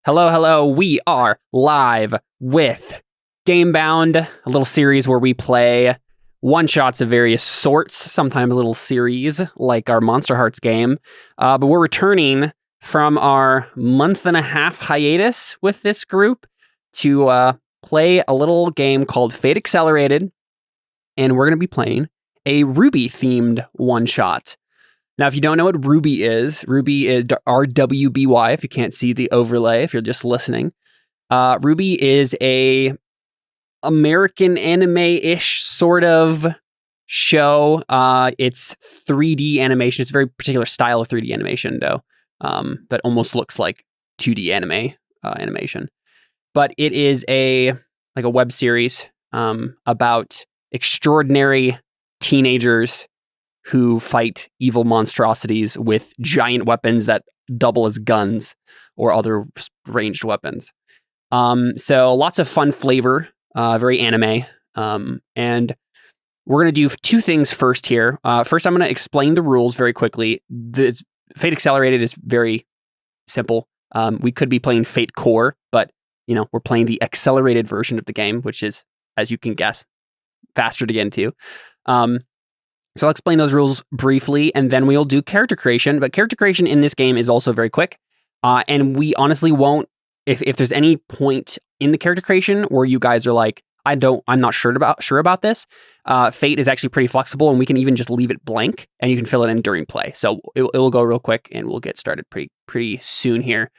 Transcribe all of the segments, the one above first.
Hello, hello. We are live with Gamebound, a little series where we play one-shots of various sorts, sometimes a little series like our Monster Hearts game. But we're returning from our month-and-a-half hiatus with this group to play a little game called Fate Accelerated, and we're going to be playing a RWBY-themed one-shot. Now, if you don't know what RWBY is RWBY, if you can't see the overlay, if you're just listening. RWBY is a American anime-ish sort of show. It's 3D animation. It's a very particular style of 3D animation, though, that almost looks like 2D animation. But it is a web series about extraordinary teenagers who fight evil monstrosities with giant weapons that double as guns or other ranged weapons. So lots of fun flavor, very anime. And we're going to do two things first here. First, I'm going to explain the rules very quickly. Fate Accelerated is very simple. We could be playing Fate Core, but we're playing the accelerated version of the game, which is, as you can guess, faster to get into. So I'll explain those rules briefly, and then we'll do character creation. But character creation in this game is also very quick. And we honestly won't, if there's any point in the character creation where you guys are like, I'm not sure about this, Fate is actually pretty flexible, and we can even just leave it blank, and you can fill it in during play. So it will go real quick, and we'll get started pretty soon here.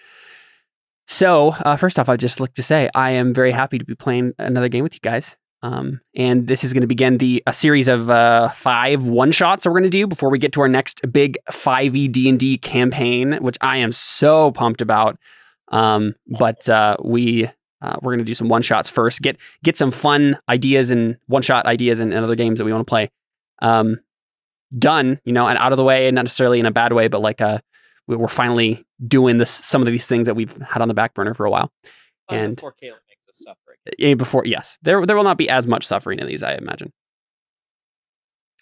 So first off, I'd just like to say I am very happy to be playing another game with you guys. And this is going to begin a series of 5 one-shots that we're going to do before we get to our next big 5e D&D campaign, which I am so pumped about. But we're going to do some one-shots first, get some fun ideas and one-shot ideas and other games that we want to play done, and out of the way, and not necessarily in a bad way, but we're finally doing some of these things that we've had on the back burner for a while. And before Caleb makes us suffering. Yes, there will not be as much suffering in these, I imagine.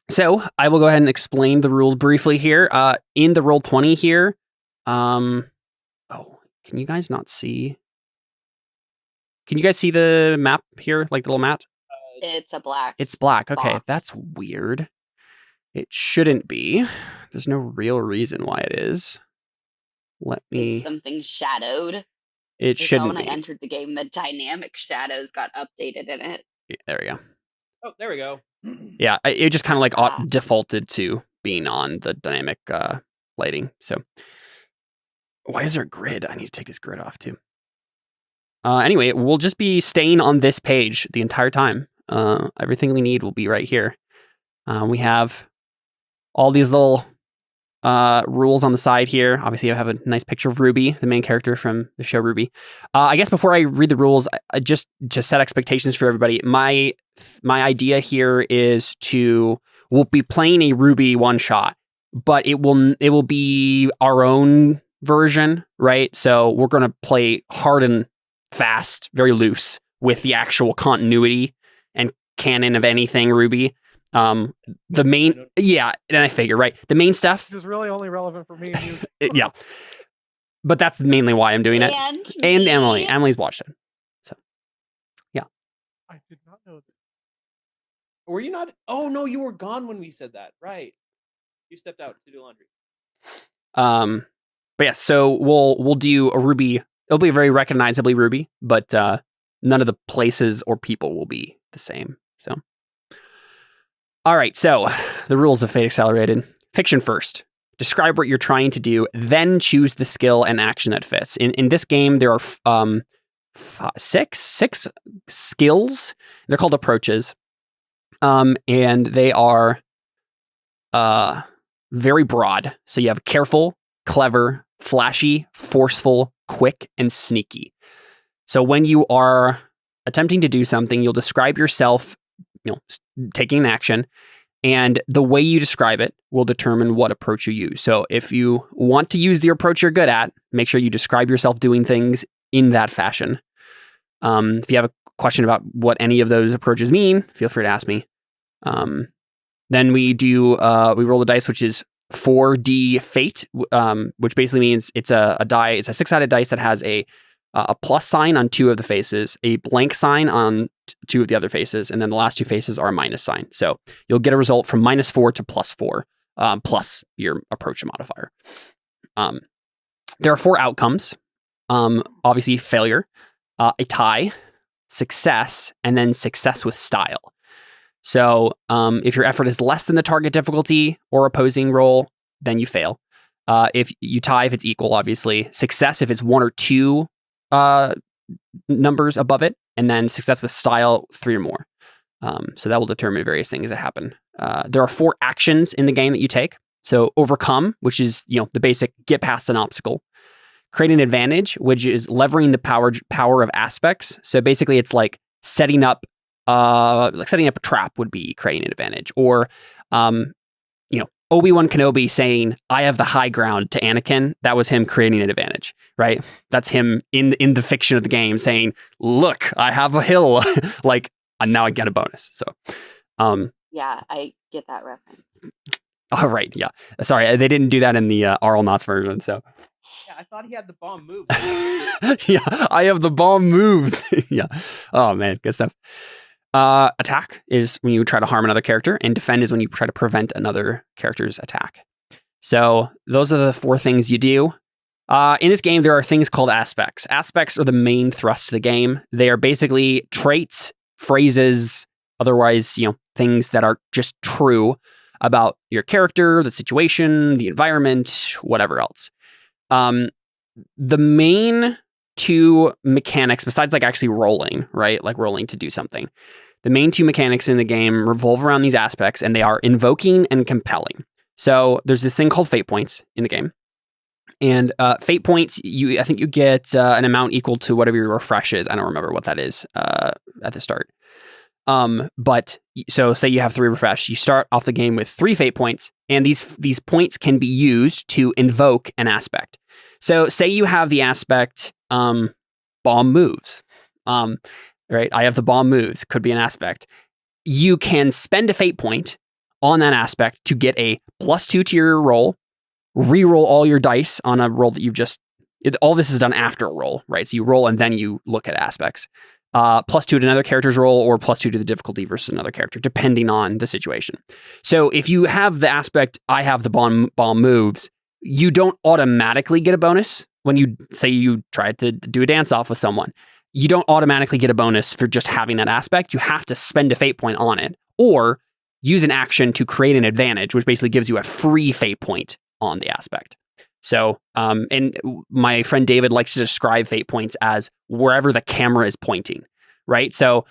So I will go ahead and explain the rules briefly here. In the Roll20 here, can you guys not see? Can you guys see the map here, like the little map? It's a black. It's black. Okay, box. That's weird. It shouldn't be. There's no real reason why it is. Is something shadowed? It shouldn't when be. I entered the game, the dynamic shadows got updated in it. Yeah, there we go. Oh, there we go. Yeah, it just kind of defaulted to being on the dynamic lighting. So why is there a grid? I need to take this grid off too. Anyway, we'll just be staying on this page the entire time. Everything we need will be right here. We have all these little rules on the side here. Obviously, I have a nice picture of RWBY, the main character from the show RWBY. I guess before I read the rules, just to set expectations for everybody, my idea here is we'll be playing a RWBY one shot, but it will be our own version, right? So we're going to play hard and fast, very loose with the actual continuity and canon of anything RWBY. The main, yeah, and I figure, right, the main stuff is really only relevant for me and you. yeah, but that's mainly why I'm doing it. And Emily's watched it, so yeah. I did not know that. Were you not? Oh no, you were gone when we said that, right? You stepped out to do laundry. But yeah, so we'll do a RWBY. It'll be very recognizably RWBY, but none of the places or people will be the same. So. All right, so the rules of Fate Accelerated. Fiction first. Describe what you're trying to do, then choose the skill and action that fits. In this game, there are six skills. They're called approaches, and they are very broad. So you have careful, clever, flashy, forceful, quick, and sneaky. So when you are attempting to do something, you'll describe yourself, taking an action, and the way you describe it will determine what approach you use. So if you want to use the approach you're good at, make sure you describe yourself doing things in that fashion. If you have a question about what any of those approaches mean, feel free to ask me. Then we roll the dice, which is 4D fate, which basically means it's a die. It's a 6-sided dice that has a a plus sign on 2 of the faces, a blank sign on 2 of the other faces, and then the last 2 faces are a minus sign. So you'll get a result from -4 to +4, plus your approach modifier. There are 4 outcomes. Obviously, failure, a tie, success, and then success with style. So if your effort is less than the target difficulty or opposing roll, then you fail. If you tie, if it's equal, obviously. Success if it's 1 or 2 numbers above it, and then success with style 3 or more. So that will determine various things that happen. There are 4 actions in the game that you take. So overcome, which is the basic get past an obstacle. Create an advantage, which is levering the power of aspects. So basically, it's like setting up a trap would be creating an advantage, or Obi-Wan Kenobi saying, "I have the high ground" to Anakin. That was him creating an advantage, right? That's him in the fiction of the game saying, "Look, I have a hill," like, and now I get a bonus. So, Yeah, I get that reference. all right, yeah. Sorry, they didn't do that in the Arl Knott's version. So, Yeah, I thought he had the bomb moves. yeah, I have the bomb moves. Yeah. Oh man, good stuff. Attack is when you try to harm another character, and defend is when you try to prevent another character's attack. So those are the 4 things you do. In this game, there are things called aspects. Aspects are the main thrust of the game. They are basically traits, phrases, otherwise, things that are just true about your character, the situation, the environment, whatever else. The main 2 mechanics, besides like actually rolling, right? Like rolling to do something. The main 2 mechanics in the game revolve around these aspects, and they are invoking and compelling. So there's this thing called fate points in the game. And fate points, I think you get an amount equal to whatever your refresh is. I don't remember what that is at the start. But so say you have 3 refresh, you start off the game with 3 fate points, and these points can be used to invoke an aspect. So say you have the aspect bomb moves. Right? I have the bomb moves, could be an aspect. You can spend a fate point on that aspect to get a +2 to your roll, re-roll all your dice on a roll that you've just... all this is done after a roll, right? So you roll and then you look at aspects. +2 to another character's roll, or +2 to the difficulty versus another character, depending on the situation. So if you have the aspect, I have the bomb moves, you don't automatically get a bonus when you say you tried to do a dance-off with someone. You don't automatically get a bonus for just having that aspect. You have to spend a fate point on it, or use an action to create an advantage, which basically gives you a free fate point on the aspect. So, and my friend David likes to describe fate points as wherever the camera is pointing, right? So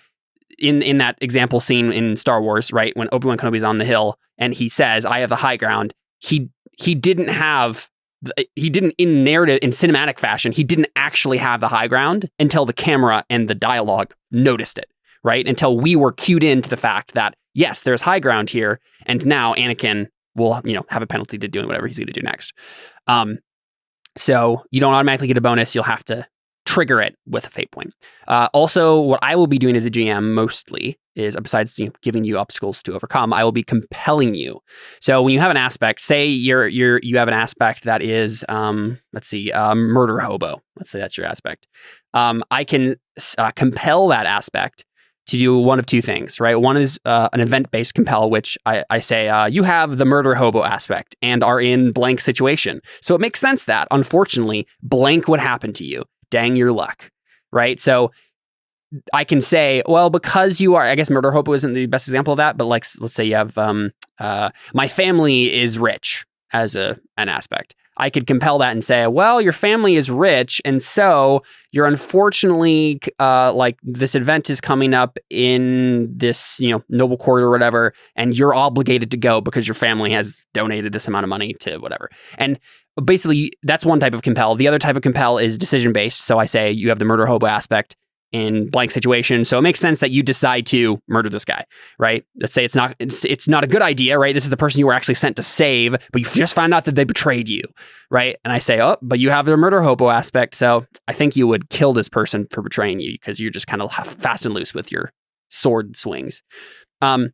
in that example scene in Star Wars, right, when Obi-Wan Kenobi's on the hill and he says, "I have the high ground," he didn't in narrative, in cinematic fashion, he didn't actually have the high ground until the camera and the dialogue noticed it, right? Until we were cued into the fact that, yes, there's high ground here, and now Anakin will, have a penalty to doing whatever he's going to do next. So you don't automatically get a bonus. You'll have to trigger it with a fate point. Also, what I will be doing as a GM mostly is, besides giving you obstacles to overcome, I will be compelling you. So when you have an aspect, say you have an aspect that is, murder hobo. Let's say that's your aspect. I can compel that aspect to do one of 2 things, right? One is an event-based compel, which I say, you have the murder hobo aspect and are in blank situation. So it makes sense that, unfortunately, blank would happen to you. Dang your luck, right? So I can say, well, because you are, I guess murder hobo isn't the best example of that, but like, let's say you have, my family is rich as an aspect. I could compel that and say, well, your family is rich, and so you're unfortunately, like, this event is coming up in this, noble court or whatever, and you're obligated to go because your family has donated this amount of money to whatever. And basically, that's one type of compel. The other type of compel is decision-based. So I say you have the murder hobo aspect in blank situation. So it makes sense that you decide to murder this guy, right? Let's say it's not a good idea, right? This is the person you were actually sent to save, but you just found out that they betrayed you, right? And I say, oh, but you have the murder hobo aspect, so I think you would kill this person for betraying you because you're just kind of fast and loose with your sword swings. Now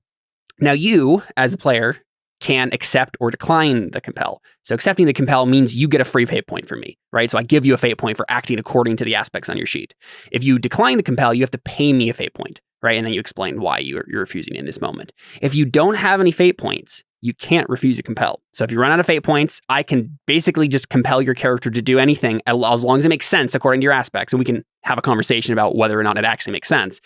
you, as a player, can accept or decline the compel. So accepting the compel means you get a free fate point from me, right? So I give you a fate point for acting according to the aspects on your sheet. If you decline the compel, you have to pay me a fate point, right? And then you explain why you're refusing in this moment. If you don't have any fate points, you can't refuse a compel. So if you run out of fate points, I can basically just compel your character to do anything as long as it makes sense according to your aspects. And we can have a conversation about whether or not it actually makes sense.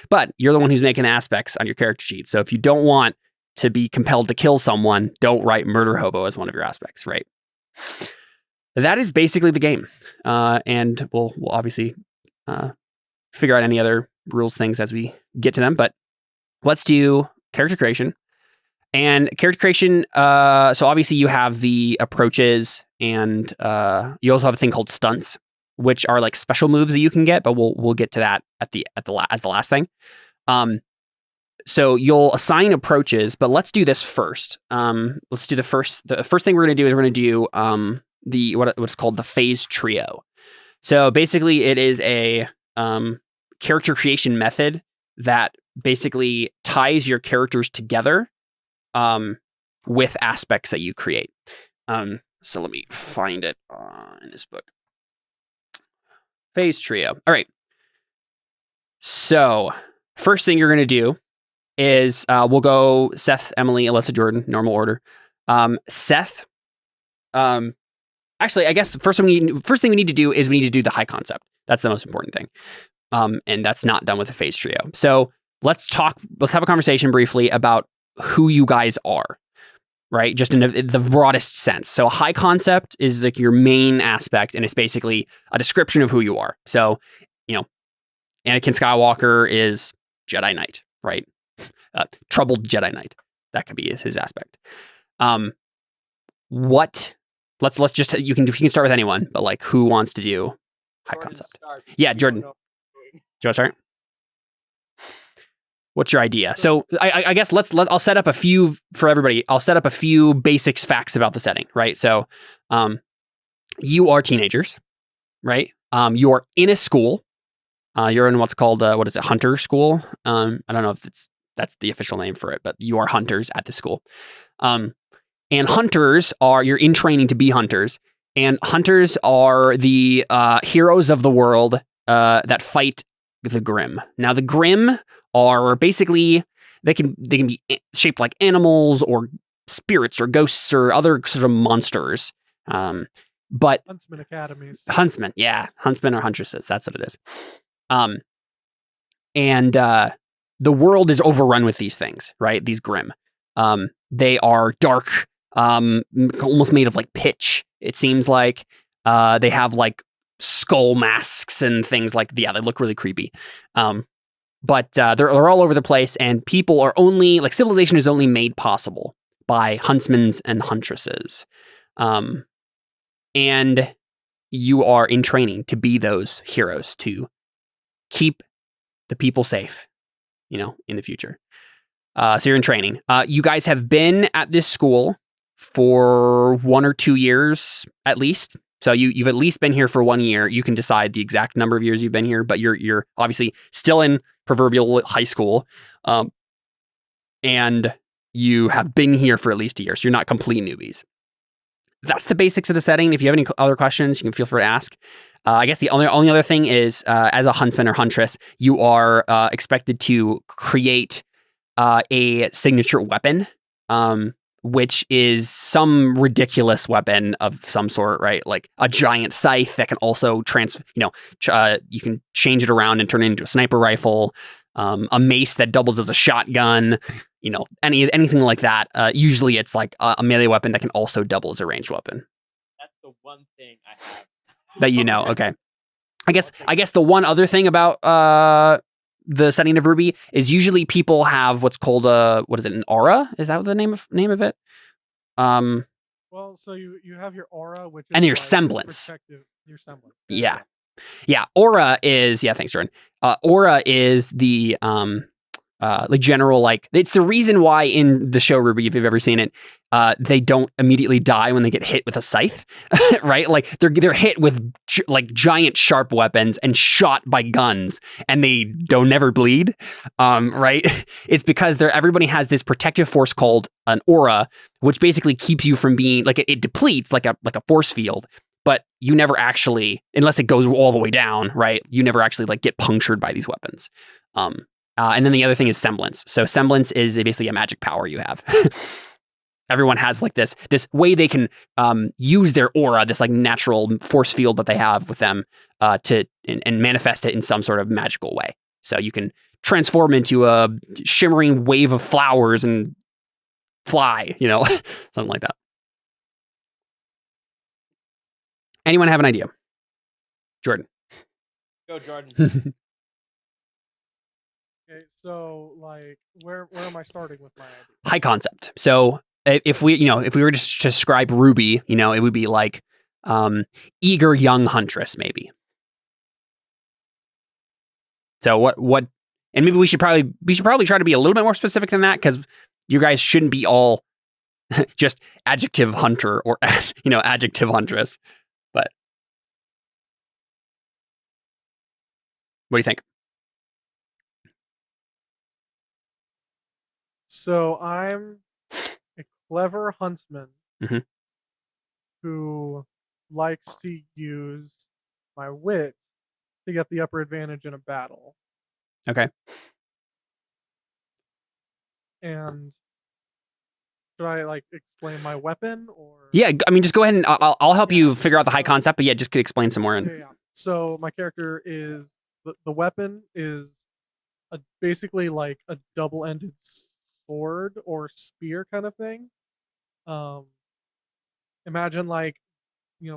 But you're the one who's making the aspects on your character sheet. So if you don't want to be compelled to kill someone, don't write murder hobo as one of your aspects, right? That is basically the game. And we'll obviously figure out any other rules things as we get to them. But let's do character creation. And character creation, so obviously you have the approaches, and you also have a thing called stunts, which are like special moves that you can get, but we'll get to that as the last thing. So you'll assign approaches, but let's do this first. Let's do the first thing we're going to do is we're going to do what's called the phase trio. So basically it is a character creation method that basically ties your characters together with aspects that you create. So let me find it in this book. Phase trio. All right. So first thing you're going to do is we'll go Seth, Emily, Alyssa, Jordan, normal order. Seth. Actually, I guess the first thing we need to do is we need to do the high concept. That's the most important thing. And that's not done with the phase trio. So let's have a conversation briefly about who you guys are, right? Just in the broadest sense. So a high concept is like your main aspect, and it's basically a description of who you are. So, Anakin Skywalker is Jedi Knight, right? Troubled Jedi Knight. That could be his aspect. Let's just, you can start with anyone, but like who wants to do high concept? Yeah, Jordan. Do you want to start? What's your idea? So I guess I'll set up a few for everybody. I'll set up a few basics facts about the setting, right? So, you are teenagers, right? You're in a school. You're in what's called, hunter school? I don't know if that's the official name for it, but you are hunters at the school. And hunters you're in training to be hunters. And hunters are the heroes of the world that fight the Grimm. Now, the Grimm are basically, they can be shaped like animals or spirits or ghosts or other sort of monsters. But Huntsman Academies. Huntsman or huntresses. That's what it is. And the world is overrun with these things, right? These Grimm. They are dark, almost made of like pitch. It seems like they have like skull masks and things like they look really creepy. But they're all over the place, and people are only like civilization is only made possible by huntsmen and huntresses. And you are in training to be those heroes to keep the people safe, in the future. So you're in training. You guys have been at this school for 1 or 2 years at least. So you've at least been here for 1 year. You can decide the exact number of years you've been here, but you're obviously still in proverbial high school. And you have been here for at least a year. So you're not complete newbies. That's the basics of the setting. If you have any other questions, you can feel free to ask. I guess the only other thing is, as a huntsman or huntress, you are expected to create a signature weapon, which is some ridiculous weapon of some sort, right? Like a giant scythe that can also you can change it around and turn it into a sniper rifle, a mace that doubles as a shotgun, anything like that. Usually it's like a melee weapon that can also double as a ranged weapon. That's the one thing I have. That okay. I guess the one other thing about the setting of RWBY is usually people have what's called an aura? Is that the name of it? Well, so you have your aura, which is and your semblance. Your semblance. Yeah. Yeah. Aura is thanks, Jordan. Aura is the general, like, it's the reason why in the show RWBY, if you've ever seen it, they don't immediately die when they get hit with a scythe, right? Like they're hit with like giant sharp weapons and shot by guns, and they don't never bleed, right? It's because everybody has this protective force called an aura, which basically keeps you from being like it depletes like a force field, but you never actually, unless it goes all the way down, right? You never actually like get punctured by these weapons. And then the other thing is semblance. So semblance is basically a magic power you have. Everyone has like this way they can use their aura, this like natural force field that they have with them to manifest it in some sort of magical way. So you can transform into a shimmering wave of flowers and fly, something like that. Anyone have an idea? Jordan. Go, Jordan. Okay, so like, where am I starting with my idea? High concept. So if we were just to describe RWBY, it would be like eager young huntress, maybe. So what? And maybe we should probably try to be a little bit more specific than that, because you guys shouldn't be all just adjective hunter or adjective huntress. But what do you think? So I'm a clever huntsman Mhm. who likes to use my wit to get the upper advantage in a battle. Okay. And should I like explain my weapon or? Yeah, I mean, just go ahead and I'll help you figure out the high concept, but yeah, just could explain some more. Yeah. So my character is the weapon is basically like a double-ended sword or spear kind of thing. Imagine like,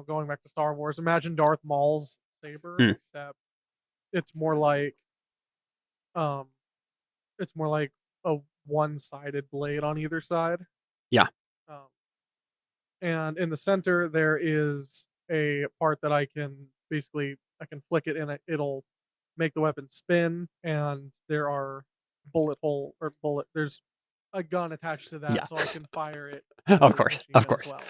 going back to Star Wars, imagine Darth Maul's saber, except it's more like a one-sided blade on either side. Yeah. And in the center there is a part that I can flick it and it'll make the weapon spin, and there are there's a gun attached to that, so I can fire it. Of course. Well.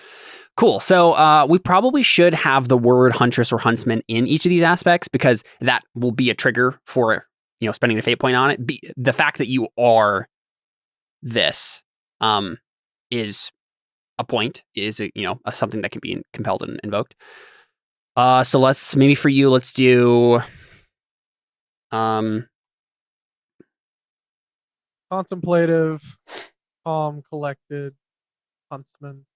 Cool. So we probably should have the word huntress or huntsman in each of these aspects, because that will be a trigger for spending a fate point on it. The fact that you are this is a point, is something that can be compelled and invoked. So let's do contemplative, calm, collected huntsman.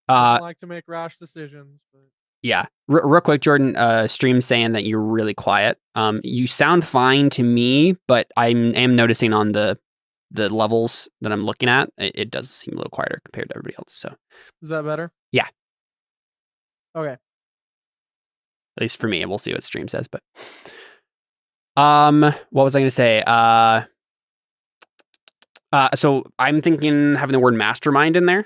Doesn't like to make rash decisions, but yeah. Real quick, Jordan, stream's saying that you're really quiet. You sound fine to me, but I am noticing on the levels that I'm looking at, it does seem a little quieter compared to everybody else. So is that better? Yeah. Okay. At least for me, and we'll see what stream says. But what was I going to say? So I'm thinking having the word mastermind in there.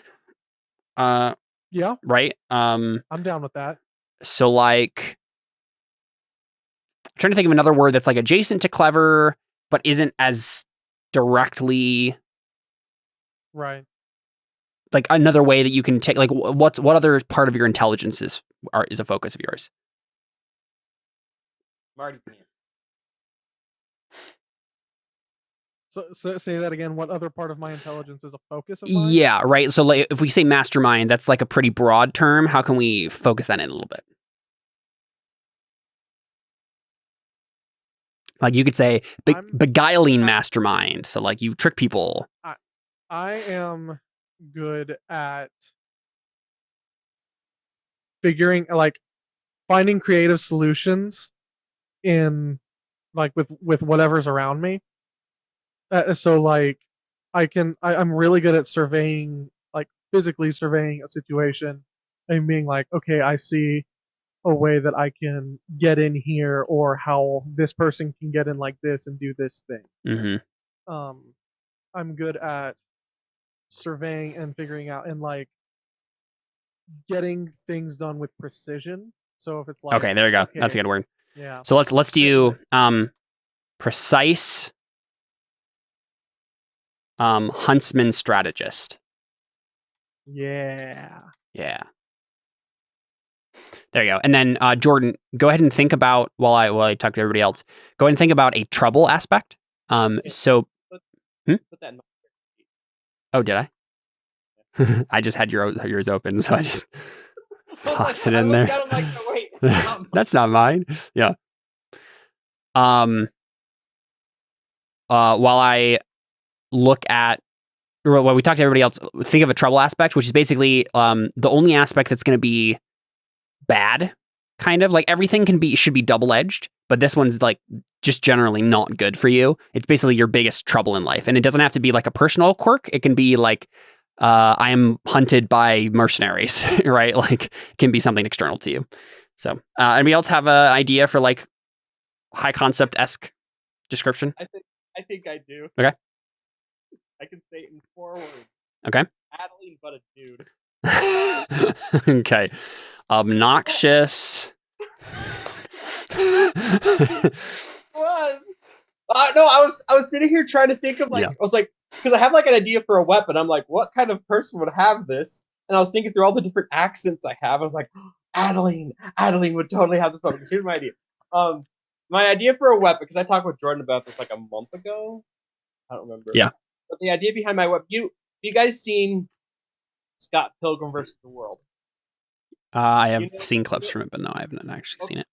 Yeah. Right. I'm down with that. So like, I'm trying to think of another word that's like adjacent to clever, but isn't as directly right. Like another way that you can take, like, what other part of your intelligence is a focus of yours? Marty. So say that again. What other part of my intelligence is a focus of mine? Yeah, right. So like, if we say mastermind, that's like a pretty broad term. How can we focus that in a little bit? Like you could say beguiling mastermind. So like you trick people. I am good at finding creative solutions in like with whatever's around me. So like I'm really good at surveying, like physically surveying a situation and being like, okay, I see a way that I can get in here, or how this person can get in like this and do this thing. Mm-hmm. I'm good at surveying and figuring out and like getting things done with precision. So if it's like, okay, there you go. Okay. That's a good word. Yeah. So let's do precise huntsman strategist. Yeah. Yeah. There you go. And then Jordan, go ahead and think about while I talk to everybody else. Go ahead and think about a trouble aspect. So Put that in oh, did I? I just had yours open, so I just I was popped like, it I in looked there. at him like, no, wait, that's not mine. That's not mine. Yeah. While I look at, or while we talk to everybody else, think of a trouble aspect, which is basically the only aspect that's going to be bad. Kind of like everything should be double-edged, but this one's like just generally not good for you. It's basically your biggest trouble in life, and it doesn't have to be like a personal quirk. It can be like I am hunted by mercenaries, right? Like it can be something external to you. So, anybody else have an idea for like high concept-esque description? I think I do. Okay. I can say it in 4 words. Okay. Adeline, but a dude. Okay. Obnoxious. Was no, I was sitting here trying to think of like Yeah. I was like, because I have like an idea for a weapon. I'm like, what kind of person would have this? And I was thinking through all the different accents I have. I was like, Adeline would totally have this weapon. Because here's my idea. My idea for a weapon, because I talked with Jordan about this like a month ago. I don't remember. Yeah. But the idea behind my weapon, you guys seen Scott Pilgrim versus the World? I have You know- seen clips from it, but no, I haven't actually seen it.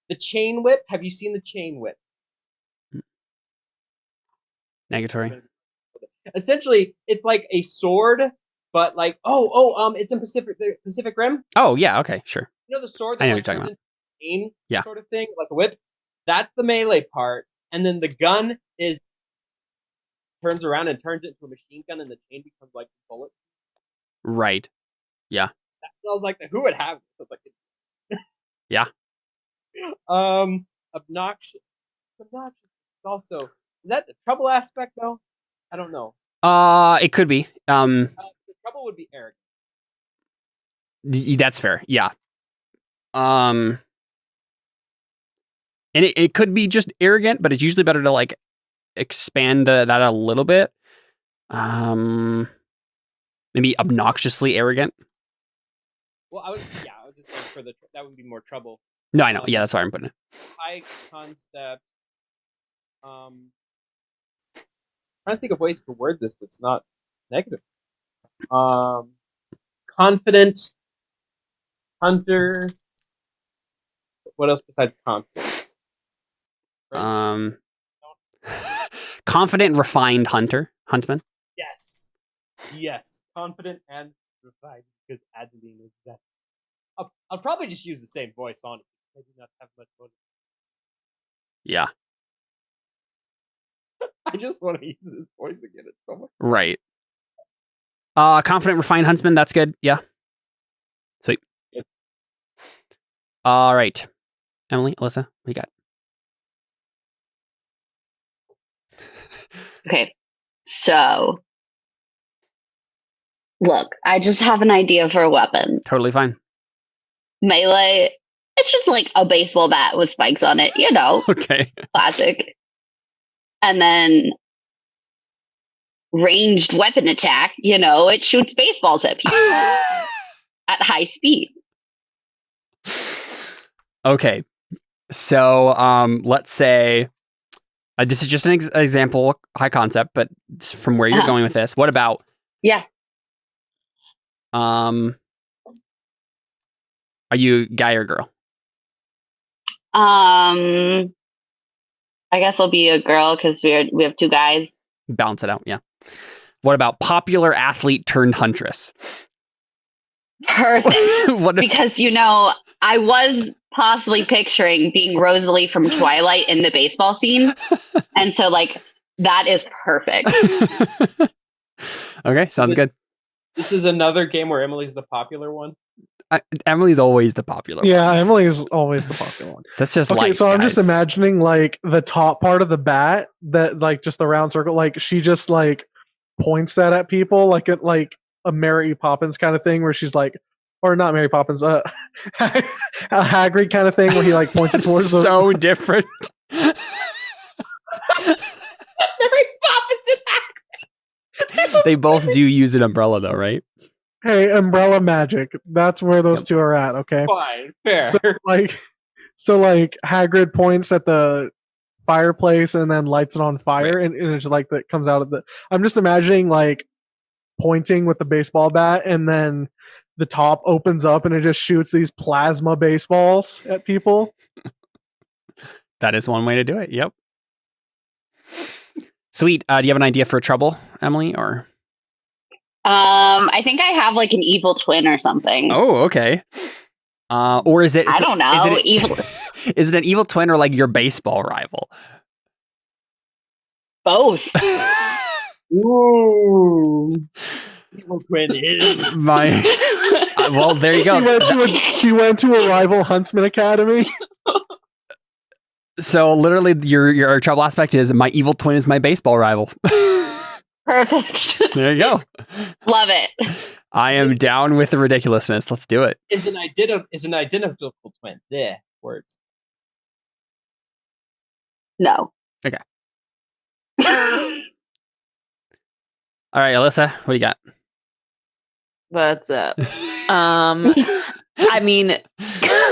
The chain whip. Have you seen the chain whip? Negatory. Essentially, it's like a sword, but like it's in Pacific Rim. Oh yeah, okay, sure. You know the sword I that know like what you're turns talking into a chain Yeah. sort of thing, like a whip. That's the melee part, and then the gun turns around and turns into a machine gun, and the chain becomes like a bullet. Right. I was like, who would have this? I was like, Yeah. Obnoxious. Obnoxious. It's also, is that the trouble aspect though? I don't know. It could be. The trouble would be arrogant. That's fair. Yeah. And it could be just arrogant, but it's usually better to like expand that a little bit. Maybe obnoxiously arrogant. Well, I was just saying that would be more trouble. No, I know. Yeah, that's why I'm putting it. High concept. Trying to think of ways to word this that's not negative. Confident. Hunter. What else besides confident? Right? Confident, refined huntsman. Yes. Confident and refined, because Adeline is that. I'll probably just use the same voice, honestly. I do not have much motive. Yeah. I just want to use this voice again. It's so much. Right. Confident, refined huntsman. That's good. Yeah. Sweet. Yep. All right. Emily, Alyssa, what you got? Okay. So, look, I just have an idea for a weapon. Totally fine. Melee, it's just like a baseball bat with spikes on it, you know, Okay. classic. And then ranged weapon attack, you know, it shoots baseballs at people at high speed. Okay. So, let's say this is just an example, high concept, but from where you're going with this, what about? Yeah. Are you guy or girl? I guess I'll be a girl because we have 2 guys. Balance it out. Yeah. What about popular athlete turned huntress? Perfect. What if, Because, you know, I was possibly picturing being Rosalie from Twilight in the baseball scene. And so, like, that is perfect. Okay, sounds good. This is another game where Emily's the popular one. Emily's always the popular one. Yeah, Emily is always the popular one. That's just Okay, life, so I'm just guys. imagining like the top part of the bat, that like just the round circle, like she just like points that at people, like at like a Mary Poppins kind of thing, where she's like, or not Mary Poppins, a Hagrid kind of thing, where he like points it towards the. So different. Mary Poppins and Hagrid. They both do use an umbrella, though, right? Hey, umbrella magic. That's where those two are at. Okay. Fine, fair. So like Hagrid points at the fireplace and then lights it on fire, and it's like that comes out of the. I'm just imagining like pointing with the baseball bat, and then the top opens up and it just shoots these plasma baseballs at people. That is one way to do it. Yep. Sweet. Do you have an idea for trouble, Emily? Or I think I have like an evil twin or something. oh, okay. Or is it? I don't know. Evil. Is it an evil twin or like your baseball rival? Both. Ooh. Evil twin is My. Well, there you go. She went to a rival Huntsman Academy. So literally, your trouble aspect is my evil twin is my baseball rival. Perfect. There you go. Love it. I am down with the ridiculousness. Let's do it. is an identical twin. There, words. No. Okay. All right, Alyssa, what do you got? What's up? I mean,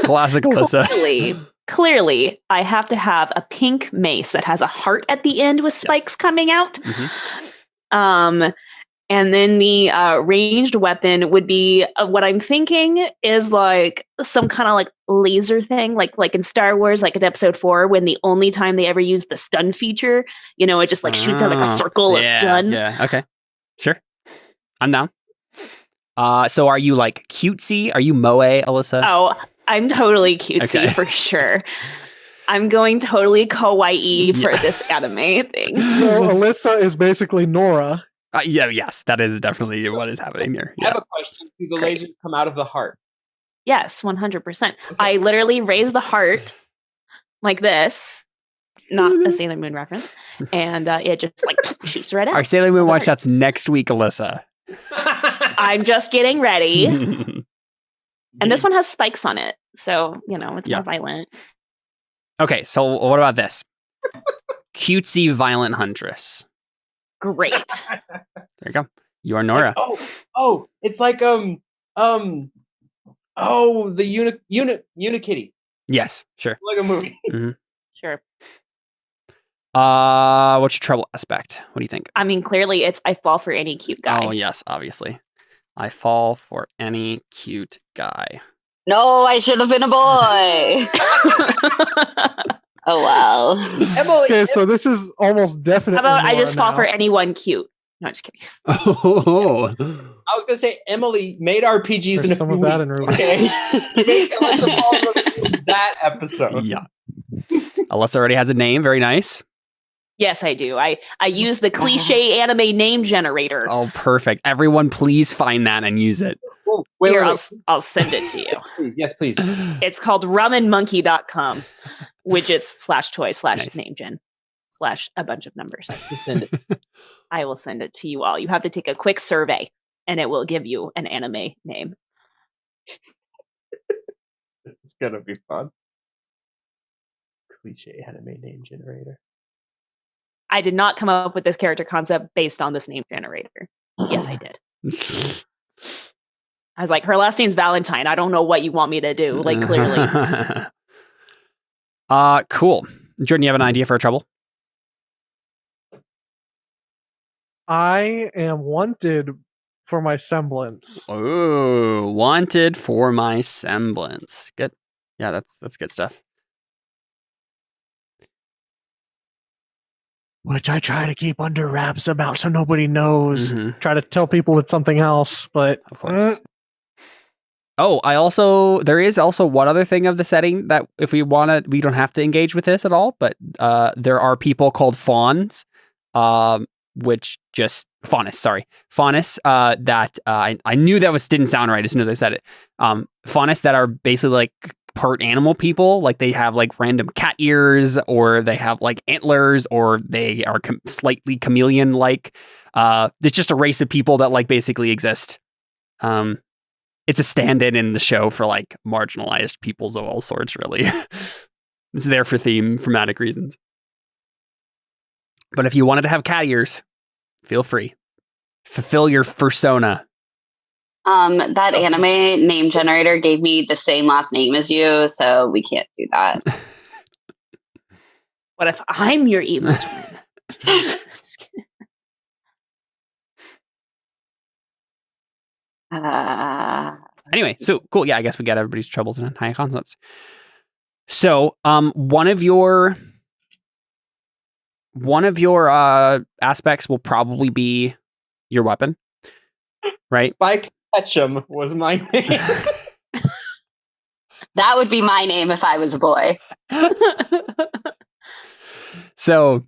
Classic Alyssa. clearly, I have to have a pink mace that has a heart at the end with spikes coming out. Mm-hmm. And then the ranged weapon would be what I'm thinking is like some kind of like laser thing, like in Star Wars, like in Episode 4, when the only time they ever use the stun feature, it just like shoots out like a circle of stun. Yeah. Okay. Sure. I'm down. So are you like cutesy? Are you moe, Alyssa? Oh, I'm totally cutesy Okay. for sure. I'm going totally kawaii for this anime thing. So Alyssa is basically Nora. Yes, that is definitely what is happening here. I have a question. Do the lasers come out of the heart? Yes, 100%. I literally raise the heart like this, not a Sailor Moon reference, and it just like shoots right out. Our Sailor Moon one shots next week, Alyssa. I'm just getting ready. And this one has spikes on it, so, it's more violent. Okay, so what about this? Cutesy violent huntress. Great. There you go. You are Nora. It's like the Unikitty. Yes, sure. Like a movie. Mm-hmm. Sure. What's your trouble aspect? What do you think? I mean, clearly it's I fall for any cute guy. Oh, yes, obviously. I fall for any cute guy. No, I should have been a boy. Oh, wow. Emily. Okay, so this is almost definitely. How about I Nora just fall now. for anyone cute? No, just kidding. Oh. I was gonna say Emily made RPGs in a There's some few of that weeks. in RWBY. Okay, make Alyssa fall for that episode. Yeah. Alyssa already has a name. Very nice. Yes, I do. I use the cliche anime name generator. Oh, perfect. Everyone, please find that and use it. Oh, Here, wait. I'll send it to you. Please, yes, please. It's called ramenmonkey.com. Widgets/toy/name gen / a bunch of numbers. Just send it. I will send it to you all. You have to take a quick survey and it will give you an anime name. It's gonna be fun. Cliche anime name generator. I did not come up with this character concept based on this name generator. Yes, I did. I was like, her last name's Valentine. I don't know what you want me to do. Like, clearly. Cool. Jordan, you have an idea for a trouble? I am wanted for my semblance. Oh, wanted for my semblance. Good. Yeah, that's good stuff. Which I try to keep under wraps about so nobody knows. Mhm. Try to tell people it's something else, but Of course. Oh, there is also one other thing of the setting that if we want to, we don't have to engage with this at all, but there are people called fauns, which just faunus, that I knew that didn't sound right as soon as I said it. Faunus that are basically like part animal people, like they have like random cat ears, or they have like antlers, or they are slightly chameleon like. It's just a race of people that like basically exist. It's a stand-in in the show for like marginalized peoples of all sorts, really. It's there for thematic reasons. But if you wanted to have cat ears, feel free. Fulfill your persona. That anime name generator gave me the same last name as you, so we can't do that. What if I'm your evil twin? Just kidding. Anyway, so cool. Yeah, I guess we got everybody's troubles and high concepts. So, one of your aspects will probably be your weapon, right? Spike Ketchum was my name. That would be my name if I was a boy. So,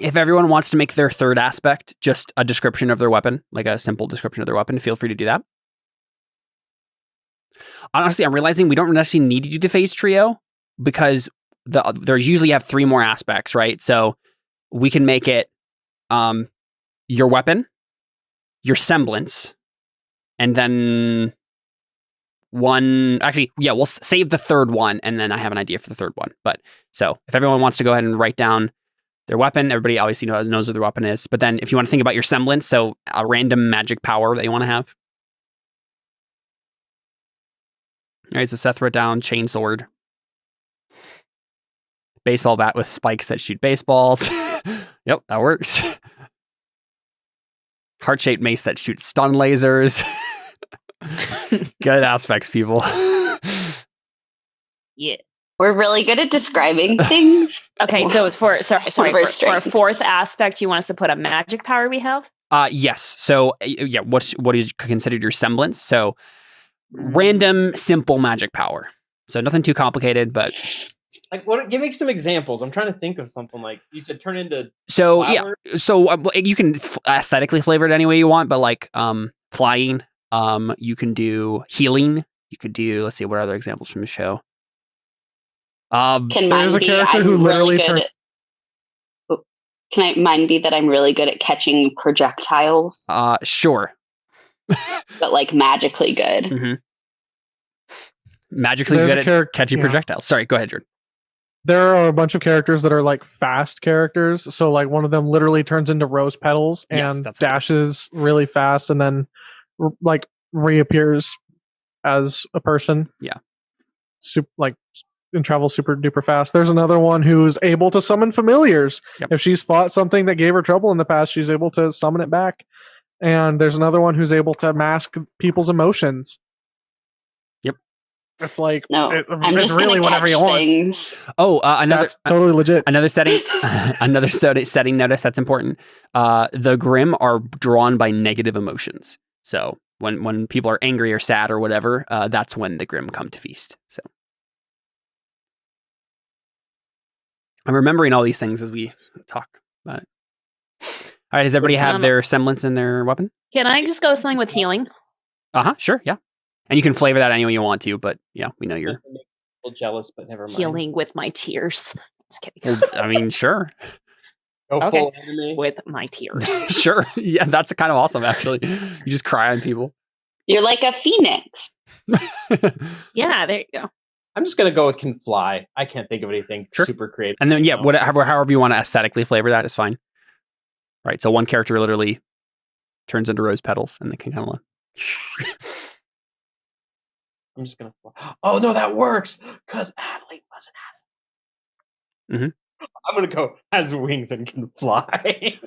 if everyone wants to make their third aspect just a description of their weapon, like a simple description of their weapon, feel free to do that. Honestly, I'm realizing we don't necessarily need to do the phase trio because they usually have 3 more aspects, right? So we can make it your weapon, your semblance, and then one. Actually, yeah, we'll save the third one, and then I have an idea for the third one. But so if everyone wants to go ahead and write down their weapon, everybody obviously knows what their weapon is. But then if you want to think about your semblance, so a random magic power that you want to have. All right, so Seth wrote down chainsword. Baseball bat with spikes that shoot baseballs. Yep, that works. Heart-shaped mace that shoots stun lasers. Good aspects, people. Yeah. We're really good at describing things. Okay, so it's for One of our for our strengths. fourth aspect, you want us to put a magic power we have? Yes. So yeah, what is considered your semblance? So random, simple magic power. So nothing too complicated, but Like, what? Give me some examples. I'm trying to think of something. Like you said, turn into so flower. yeah. So you can aesthetically flavor it any way you want, but like flying. You can do healing. You could do. Let's see what other examples from the show. Can There's mine a be? character I'm who really literally good turned. at. Can mine be that I'm really good at catching projectiles, Sure. but like magically good? Mm-hmm. Magically There's good a at character- catching yeah. projectiles. Sorry, go ahead, Jordan. There are a bunch of characters that are like fast characters. So like one of them literally turns into rose petals Yes, and that's good. dashes really fast and then like reappears as a person. Yeah. And travels super duper fast. There's another one who's able to summon familiars. Yep. If she's fought something that gave her trouble in the past, she's able to summon it back. And there's another one who's able to mask people's emotions. Yep. It's like No, I'm it's just really gonna whatever catch you want. things. Oh, another That's totally legit. another setting. Another setting notice that's important. The Grimm are drawn by negative emotions. So when people are angry or sad or whatever, that's when the Grimm come to feast. So I'm remembering all these things as we talk about it. All right, does everybody have their semblance in their weapon? Can I just go something with healing? Sure, yeah. And you can flavor that any way you want to, but yeah, we know you're. Just to make people jealous, but never mind. Healing with my tears. Just kidding. Well, I mean, sure, Go Okay. full anime. With my tears. sure. Yeah, that's kind of awesome. Actually, you just cry on people. You're like a phoenix. Yeah, there you go. I'm just gonna go with can fly. I can't think of anything Sure. super creative. And then yeah, right now. whatever, however you want to aesthetically flavor that is fine. Right. So one character literally turns into rose petals, and they can kind of. I'm just gonna fly. Oh no, that works because Adley was an asshole. Mhm. I'm gonna go has wings and can fly.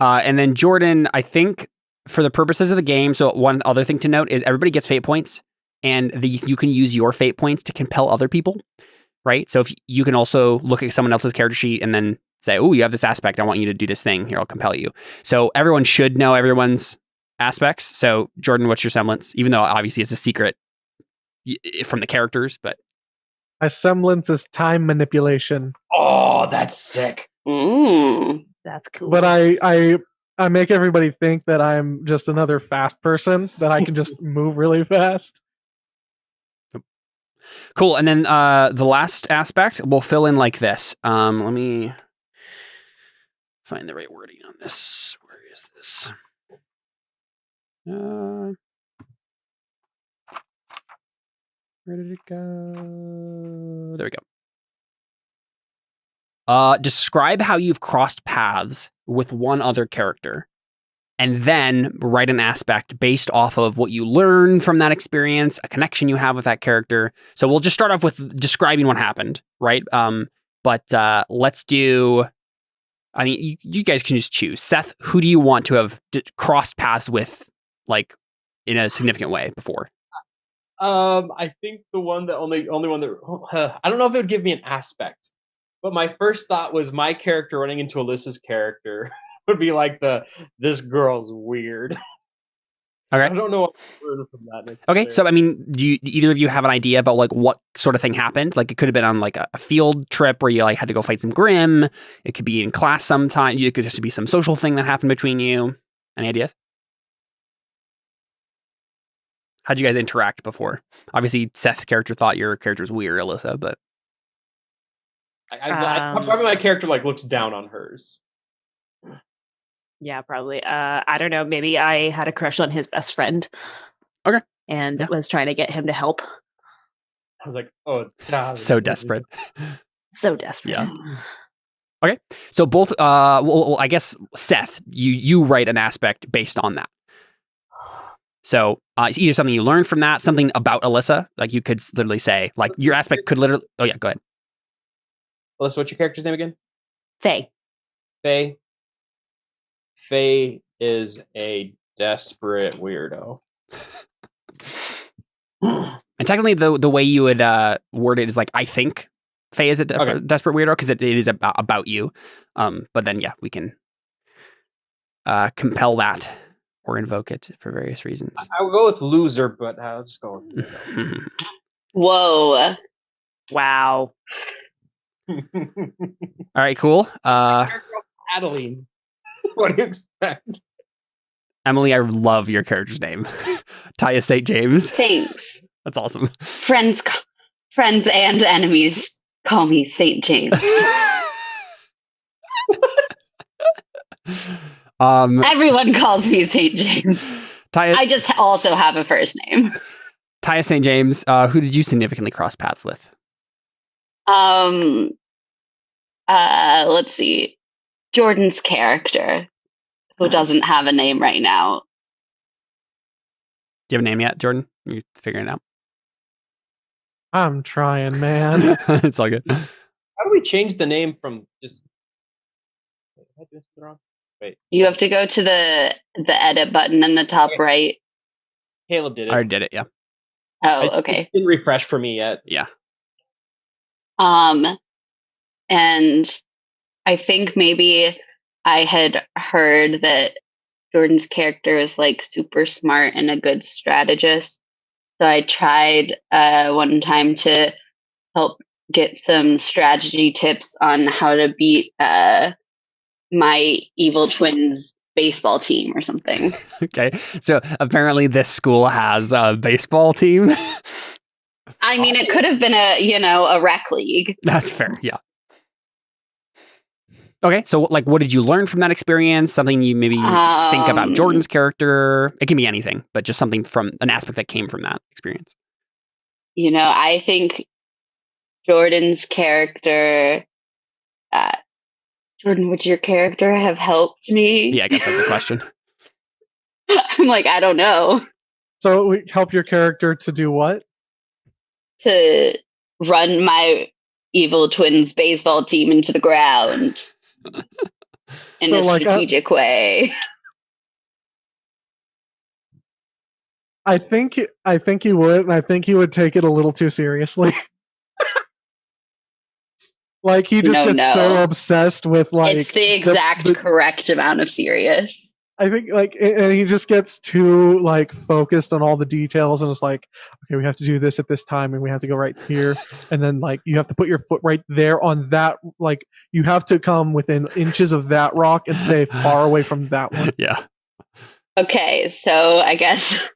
And then Jordan, I think for the purposes of the game, so one other thing to note is everybody gets fate points, and you can use your fate points to compel other people, right? So if you can also look at someone else's character sheet and then say, oh, you have this aspect, I want you to do this thing. Here, I'll compel you. So everyone should know everyone's aspects. So Jordan, what's your semblance? Even though obviously it's a secret from the characters, but My semblance is time manipulation. Oh, that's sick. That's cool. But I make everybody think that I'm just another fast person, that I can just move really fast. cool. And then the last aspect we'll fill in like this. Let me find the right wording on this. Where is this? Where did it go? There we go. Describe how you've crossed paths with one other character. and then write an aspect based off of what you learn from that experience, a connection you have with that character. So we'll just start off with describing what happened, right? But let's do. I mean, you guys can just choose. Seth, who do you want to have crossed paths with, like, in a significant way before? I think the only one that I don't know if it would give me an aspect, but my first thought was my character running into Alyssa's character would be like this girl's weird. Okay. I don't know what to learn from that. Okay, so I mean, do either of you have an idea about like what sort of thing happened? Like it could have been on like a field trip where you like had to go fight some Grim. It could be in class sometime. It could just be some social thing that happened between you. Any ideas? How'd you guys interact before? Obviously, Seth's character thought your character was weird, Alyssa, but probably my character like looks down on hers. Yeah, probably. I don't know. Maybe I had a crush on his best friend. Okay. And was trying to get him to help. I was like, oh, damn. So desperate. So desperate. Yeah. Okay. So both, well, I guess, Seth, you write an aspect based on that. So it's either something you learned from that, something about Alyssa, like you could literally say, like your aspect could literally, oh yeah, go ahead. Alyssa, what's your character's name again? Faye. Faye is a desperate weirdo. And technically, the way you would word it is like, I think Faye is a desperate weirdo because it is about you. But then, yeah, we can compel that or invoke it for various reasons. I would go with loser, but I'll just go with Whoa. Wow. All right, cool. Adeline. What do you expect? Emily, I love your character's name. Taya St. James. Thanks. That's awesome. Friends and enemies call me St. James. Everyone calls me St. James. I just also have a first name. Taya St. James, who did you significantly cross paths with? Let's see. Jordan's character, who doesn't have a name right now. Do you have a name yet, Jordan? You're figuring it out. I'm trying, man. It's all good. How do we change the name from just... Wait. You have to go to the edit button in the top right. Caleb did it. I already did it, yeah. Oh, okay. It didn't refresh for me yet. Yeah. And I think maybe I had heard that Jordan's character is like super smart and a good strategist. So I tried one time to help get some strategy tips on how to beat my evil twins baseball team or something. Okay. So apparently this school has a baseball team. I mean, it could have been a rec league. That's fair. Yeah. Okay, so like, what did you learn from that experience? Something you maybe think about Jordan's character? It can be anything, but just something from an aspect that came from that experience. I think Jordan's character. Jordan, would your character have helped me? Yeah, I guess that's the question. I'm like, I don't know. So we help your character to do what? To run my evil twins baseball team into the ground. In a strategic way. I think he would, and I think he would take it a little too seriously. Like he just gets so obsessed with like it's the exact correct amount of serious. I think and he just gets too like focused on all the details, and it's like, okay, we have to do this at this time, and we have to go right here, and then like you have to put your foot right there on that. Like you have to come within inches of that rock and stay far away from that one. Yeah. Okay, so I guess,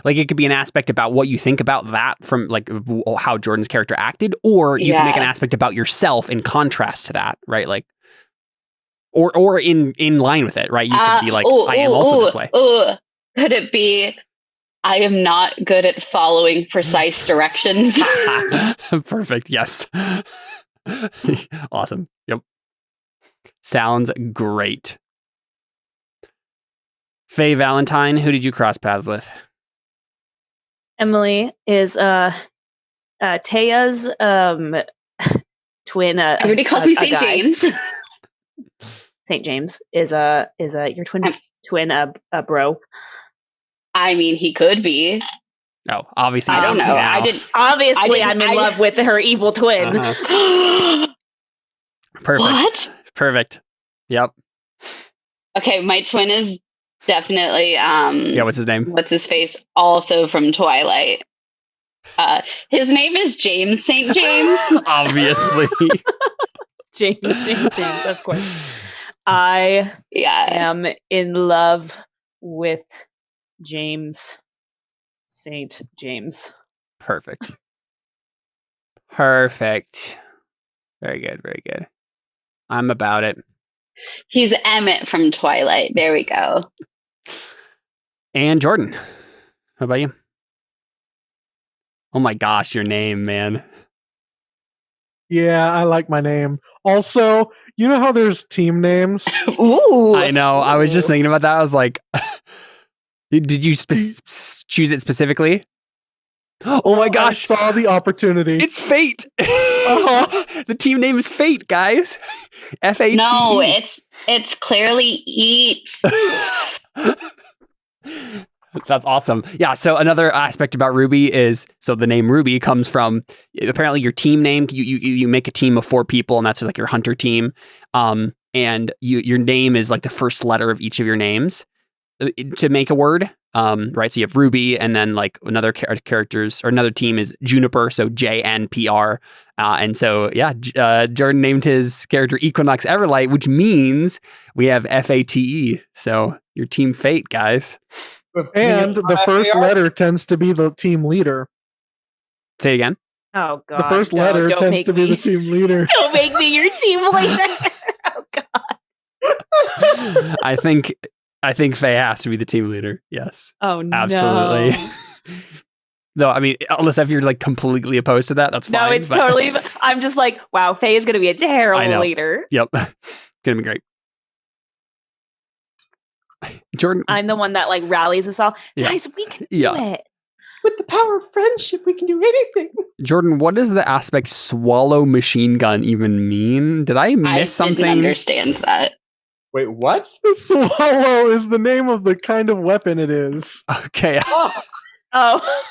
like it could be an aspect about what you think about that from like how Jordan's character acted, or you can make an aspect about yourself in contrast to that, right? Like. Or in line with it, right? You could be like, I am also this way. Could it be, I am not good at following precise directions? Perfect, yes. Awesome. Yep. Sounds great. Faye Valentine, who did you cross paths with? Emily is Taya's twin. Everybody calls me a St. guy. James. St. James is your twin bro. I mean, he could be. Oh, obviously. I don't know. Now. I didn't. Obviously, I didn't- I'm in love with her evil twin. Perfect. What? Perfect. Yep. Okay, my twin is definitely Yeah, what's his name? what's his face? Also from Twilight. His name is James St. James. Obviously. James, St. James, of course. I Yeah. am in love with James St. James. Perfect. Perfect. Very good. Very good. I'm about it. He's Emmett from Twilight. There we go. And Jordan, how about you? Oh my gosh, your name, man. Yeah, I like my name. Also, you know how there's team names? Ooh. I know. I was just thinking about that. I was like, did you choose it specifically? Oh my gosh. I saw the opportunity. It's Fate. Uh-huh. The team name is Fate, guys. F-A-T. No, it's clearly Eat. That's awesome. Yeah, so another aspect about RWBY is, so the name RWBY comes from apparently your team name. You make a team of 4 people, and that's like your hunter team. And your name is like the first letter of each of your names to make a word. Right, so you have RWBY, and then like another characters or another team is Juniper, so JNPR. And so Jordan named his character Equinox Everlight, which means we have FATE. So your team Fate, guys. And the first letter tends to be the team leader. Say it again. Oh God! The first no, letter don't tends make to be me- the team leader. Don't make me your team leader. Oh God! I think Faye has to be the team leader. Yes, Oh no! absolutely. Though, I mean, unless if you're like completely opposed to that, that's fine. No, it's but- totally. I'm just like, wow, Faye is going to be a I know. terrible leader. Yep, gonna be great. Jordan, I'm the one that like rallies us all. Yeah. Guys, we can Yeah. do it. With the power of friendship, we can do anything. Jordan, what does the aspect swallow machine gun even mean? Did I miss I something? didn't understand that. Wait, what? The swallow is the name of the kind of weapon it is. Okay, Oh, Oh,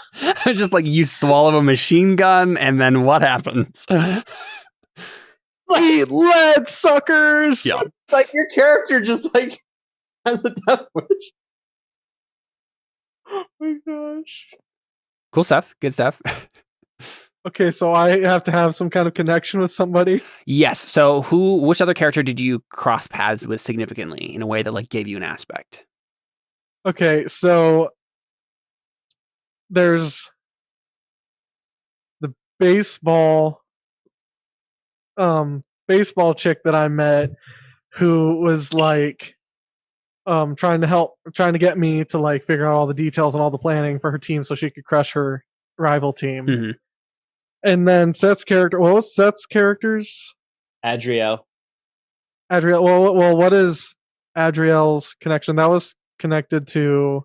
it's just like you swallow a machine gun, and then what happens? Eat lead, suckers! Yeah. like your character just like has a death wish. Oh my gosh. Cool stuff. Good stuff. Okay, so I have to have some kind of connection with somebody. Yes. So, which other character did you cross paths with significantly in a way that like gave you an aspect? Okay, so there's the baseball chick that I met who was like trying to get me to like figure out all the details and all the planning for her team so she could crush her rival team. Mhm. And then Seth's character, what was Seth's characters? Adriel. Adriel, well, what is Adriel's connection? That was connected to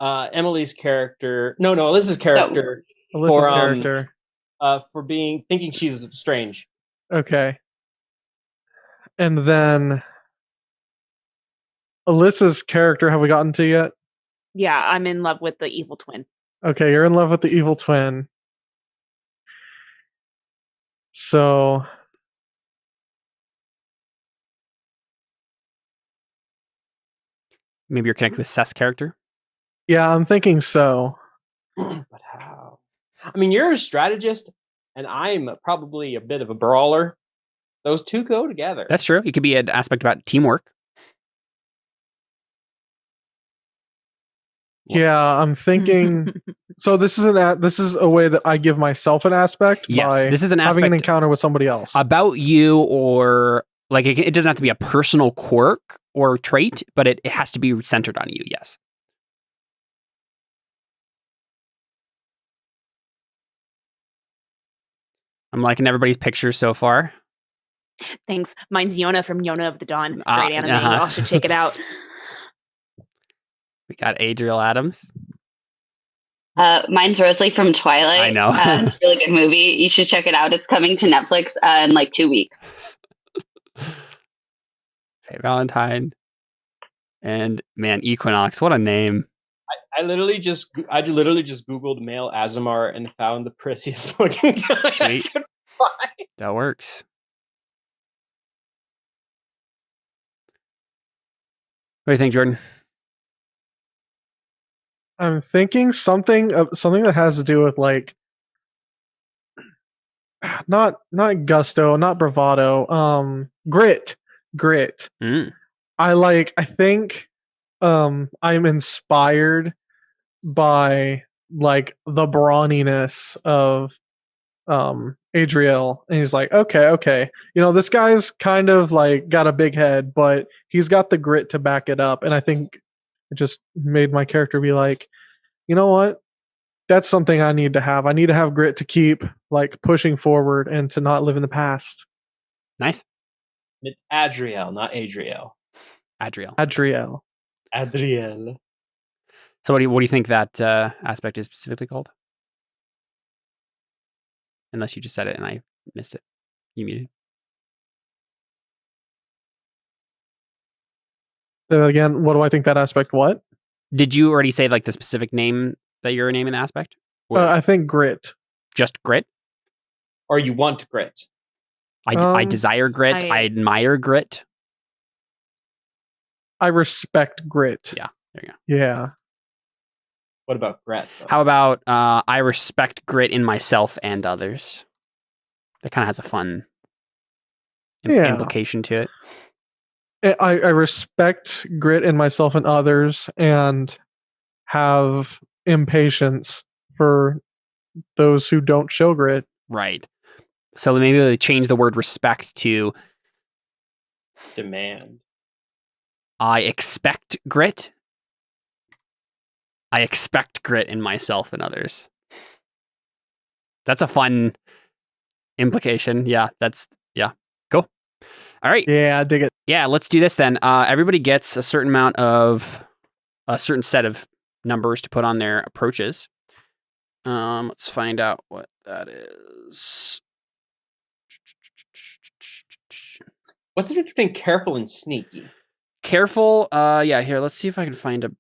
Emily's character. No, Alyssa's character. Alyssa's For, character. For thinking she's strange. Okay. And then Alyssa's character, have we gotten to yet? yeah, I'm in love with the evil twin. Okay, you're in love with the evil twin. So Maybe you're connected with Seth's character. yeah, I'm thinking so. But how? I mean, you're a strategist, and I'm probably a bit of a brawler. Those two go together. That's true. It could be an aspect about teamwork. Yeah, I'm thinking. So this is a way that I give myself an aspect Yes, by this is an having an aspect encounter with somebody else. about you, or like it doesn't have to be a personal quirk or trait, but it has to be centered on you. Yes. I'm liking everybody's pictures so far. Thanks. Mine's Yona from Yona of the Dawn. Ah, Great anime. uh-huh. Y'all should check it out. We got Adriel Adams. Mine's Rosalie from Twilight. I know. It's a really good movie. You should check it out. It's coming to Netflix in like 2 weeks. Hey, Valentine. And man, Equinox. What a name. I literally just Googled male Azamar and found the prettiest looking guy I Sweet. could find. That works. What do you think, Jordan? I'm thinking something that has to do with like not gusto, not bravado, grit. Mm. I think I'm inspired by like the brawniness of Adriel, and he's like, okay, this guy's kind of like got a big head, but he's got the grit to back it up. And I think it just made my character be like, you know what, that's something I need to have. I need to have grit to keep like pushing forward and to not live in the past. Nice. It's Adriel, not Adriel. Adriel. Adriel. So what do you think that aspect is specifically called? Unless you just said it and I missed it. You muted. Again, what do I think that aspect? What? Did you already say like the specific name that you're naming the aspect? Or I think grit. just grit? Or you want grit. I desire grit. I admire grit. I respect grit. Yeah, there you go. Yeah. What about Gret, though? How about I respect grit in myself and others? That kind of has a fun implication to it. I respect grit in myself and others and have impatience for those who don't show grit. Right. So maybe they change the word respect to Demand. I expect grit. I expect grit in myself and others. That's a fun implication. Yeah, cool. All right. Yeah, I dig it. Yeah, let's do this then. Everybody gets a certain set of numbers to put on their approaches. Let's find out what that is. What's the difference between careful and sneaky? Careful. Yeah, here, let's see if I can find a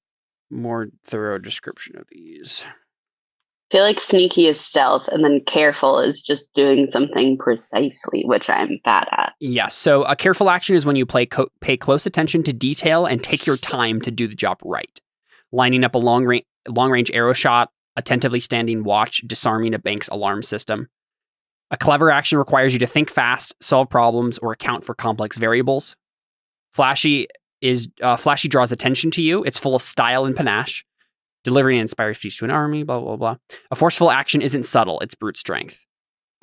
more thorough description of these. I feel like sneaky is stealth, and then careful is just doing something precisely, which I'm bad at. Yeah, so a careful action is when you pay close attention to detail and take your time to do the job right. Lining up a long-range arrow shot, attentively standing watch, disarming a bank's alarm system. A clever action requires you to think fast, solve problems, or account for complex variables. Flashy draws attention to you. It's full of style and panache. Delivering and inspires speech to an army, blah, blah, blah. A forceful action isn't subtle, it's brute strength.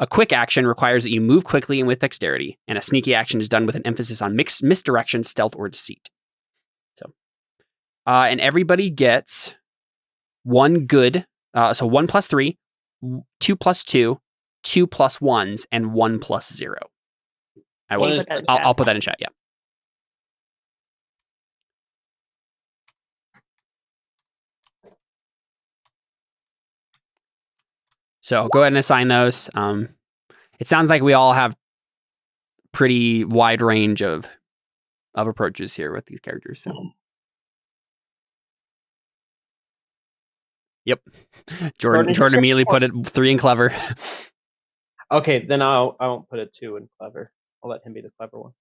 A quick action requires that you move quickly and with dexterity, and a sneaky action is done with an emphasis on misdirection, stealth, or deceit. So, and everybody gets one good, so 1 plus 3, 2 plus 2, 2 plus 1s, and 1 plus 0. I'll put that in chat, yeah. So go ahead and assign those. It sounds like we all have pretty wide range of approaches here with these characters. So. Yep. Jordan immediately put it 3 in clever. Okay, then I won't put a 2 in clever. I'll let him be the clever one.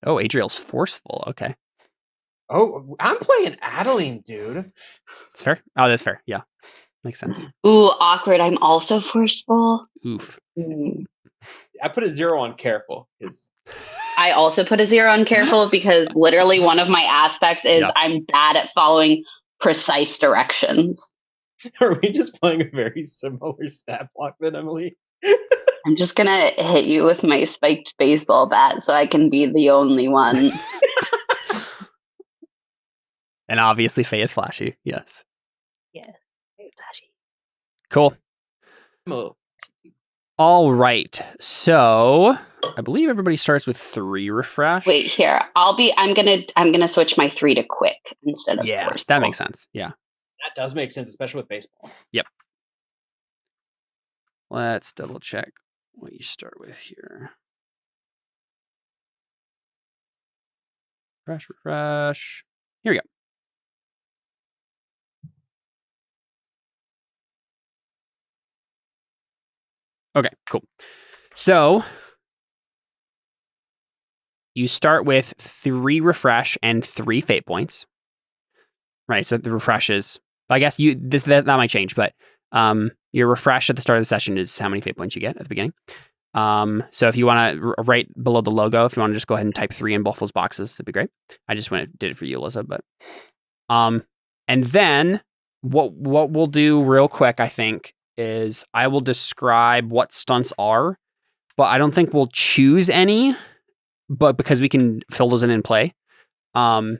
Oh, Adriel's forceful. Okay. Oh, I'm playing Adeline, dude. It's fair. Oh, that's fair. Yeah. Makes sense. Ooh, awkward. I'm also forceful. Oof. I put a 0 on careful because I also put a 0 on careful because literally one of my aspects is I'm bad at following precise directions. Are we just playing a very similar stat block then, Emily? I'm just gonna hit you with my spiked baseball bat so I can be the only one. And obviously Faye is flashy. Yes. Yeah. Very flashy. Cool. All right. So I believe everybody starts with 3 refresh. Wait, here. I'm gonna switch my 3 to quick instead of Yeah, forceful. that makes sense. Yeah. That does make sense, especially with baseball. Yep. Let's double check what you start with here. Refresh. Here we go. Okay, cool. So you start with 3 refresh and 3 fate points. Right, so the refreshes. I guess that might change, but your refresh at the start of the session is how many fate points you get at the beginning. So if you want to right below the logo, if you want to just go ahead and type 3 in both those boxes, that'd be great. I just did it for you, Alyssa, but and then what we'll do real quick, I think, is I will describe what stunts are, but I don't think we'll choose any, but because we can fill those in play. And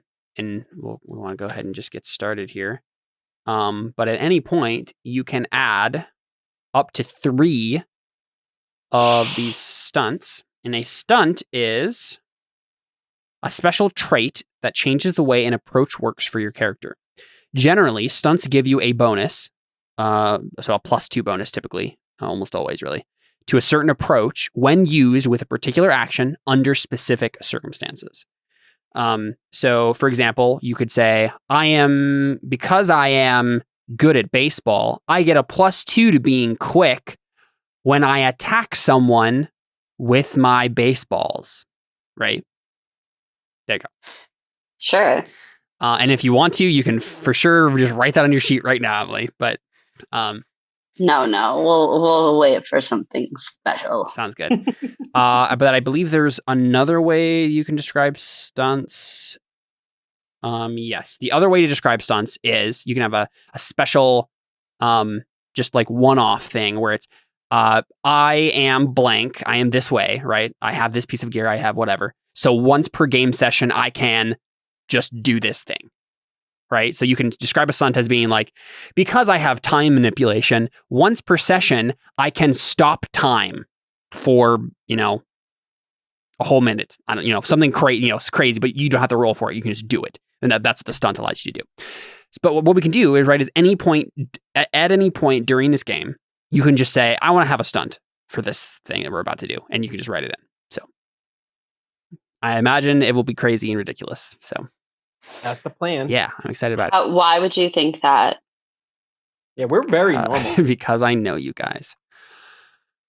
we want to go ahead and just get started here. But at any point, you can add up to 3 of these stunts. And a stunt is a special trait that changes the way an approach works for your character. Generally, stunts give you a bonus, so a +2 bonus typically, almost always really, to a certain approach when used with a particular action under specific circumstances. So for example, you could say, because I am good at baseball, I get a +2 to being quick when I attack someone with my baseballs, right? There you go. Sure. And if you want to, you can for sure just write that on your sheet right now, Emily, but, No, we'll wait for something special. sounds good. But I believe there's another way you can describe stunts. Yes, the other way to describe stunts is you can have a special, just like one-off thing where it's, I am blank. I am this way, right? I have this piece of gear. I have whatever. So once per game session, I can just do this thing. Right? So you can describe a stunt as being like, because I have time manipulation, once per session, I can stop time for, a whole minute. I don't, something crazy, it's crazy, but you don't have to roll for it. You can just do it. And that's what the stunt allows you to do. But what we can do is, right, at any point during this game, you can just say, I want to have a stunt for this thing that we're about to do. And you can just write it in. So I imagine it will be crazy and ridiculous. So That's the plan. yeah, I'm excited about it. Why would you think that? Yeah, we're very normal. Because I know you guys.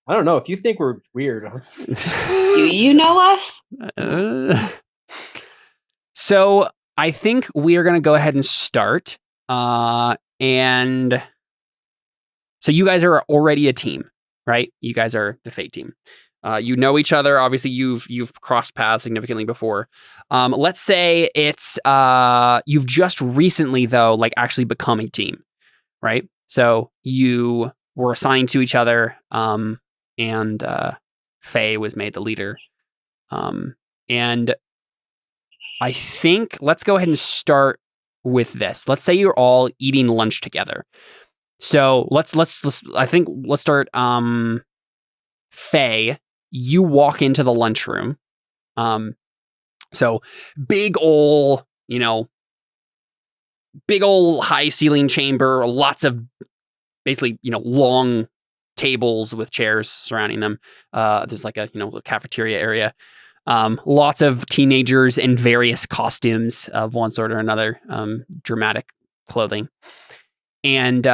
I don't know. If you think we're weird. Do you know us? So I think we are going to go ahead and start. And so you guys are already a team, right? You guys are the Fate team. You know each other. Obviously, you've crossed paths significantly before. Let's say it's you've just recently, though, like actually become a team, right? So you were assigned to each other, and Faye was made the leader. And I think let's go ahead and start with this. Let's say you're all eating lunch together. So let's start. Faye, you walk into the lunchroom. So big old high ceiling chamber, lots of basically, long tables with chairs surrounding them. There's like a cafeteria area. Lots of teenagers in various costumes of one sort or another, dramatic clothing. And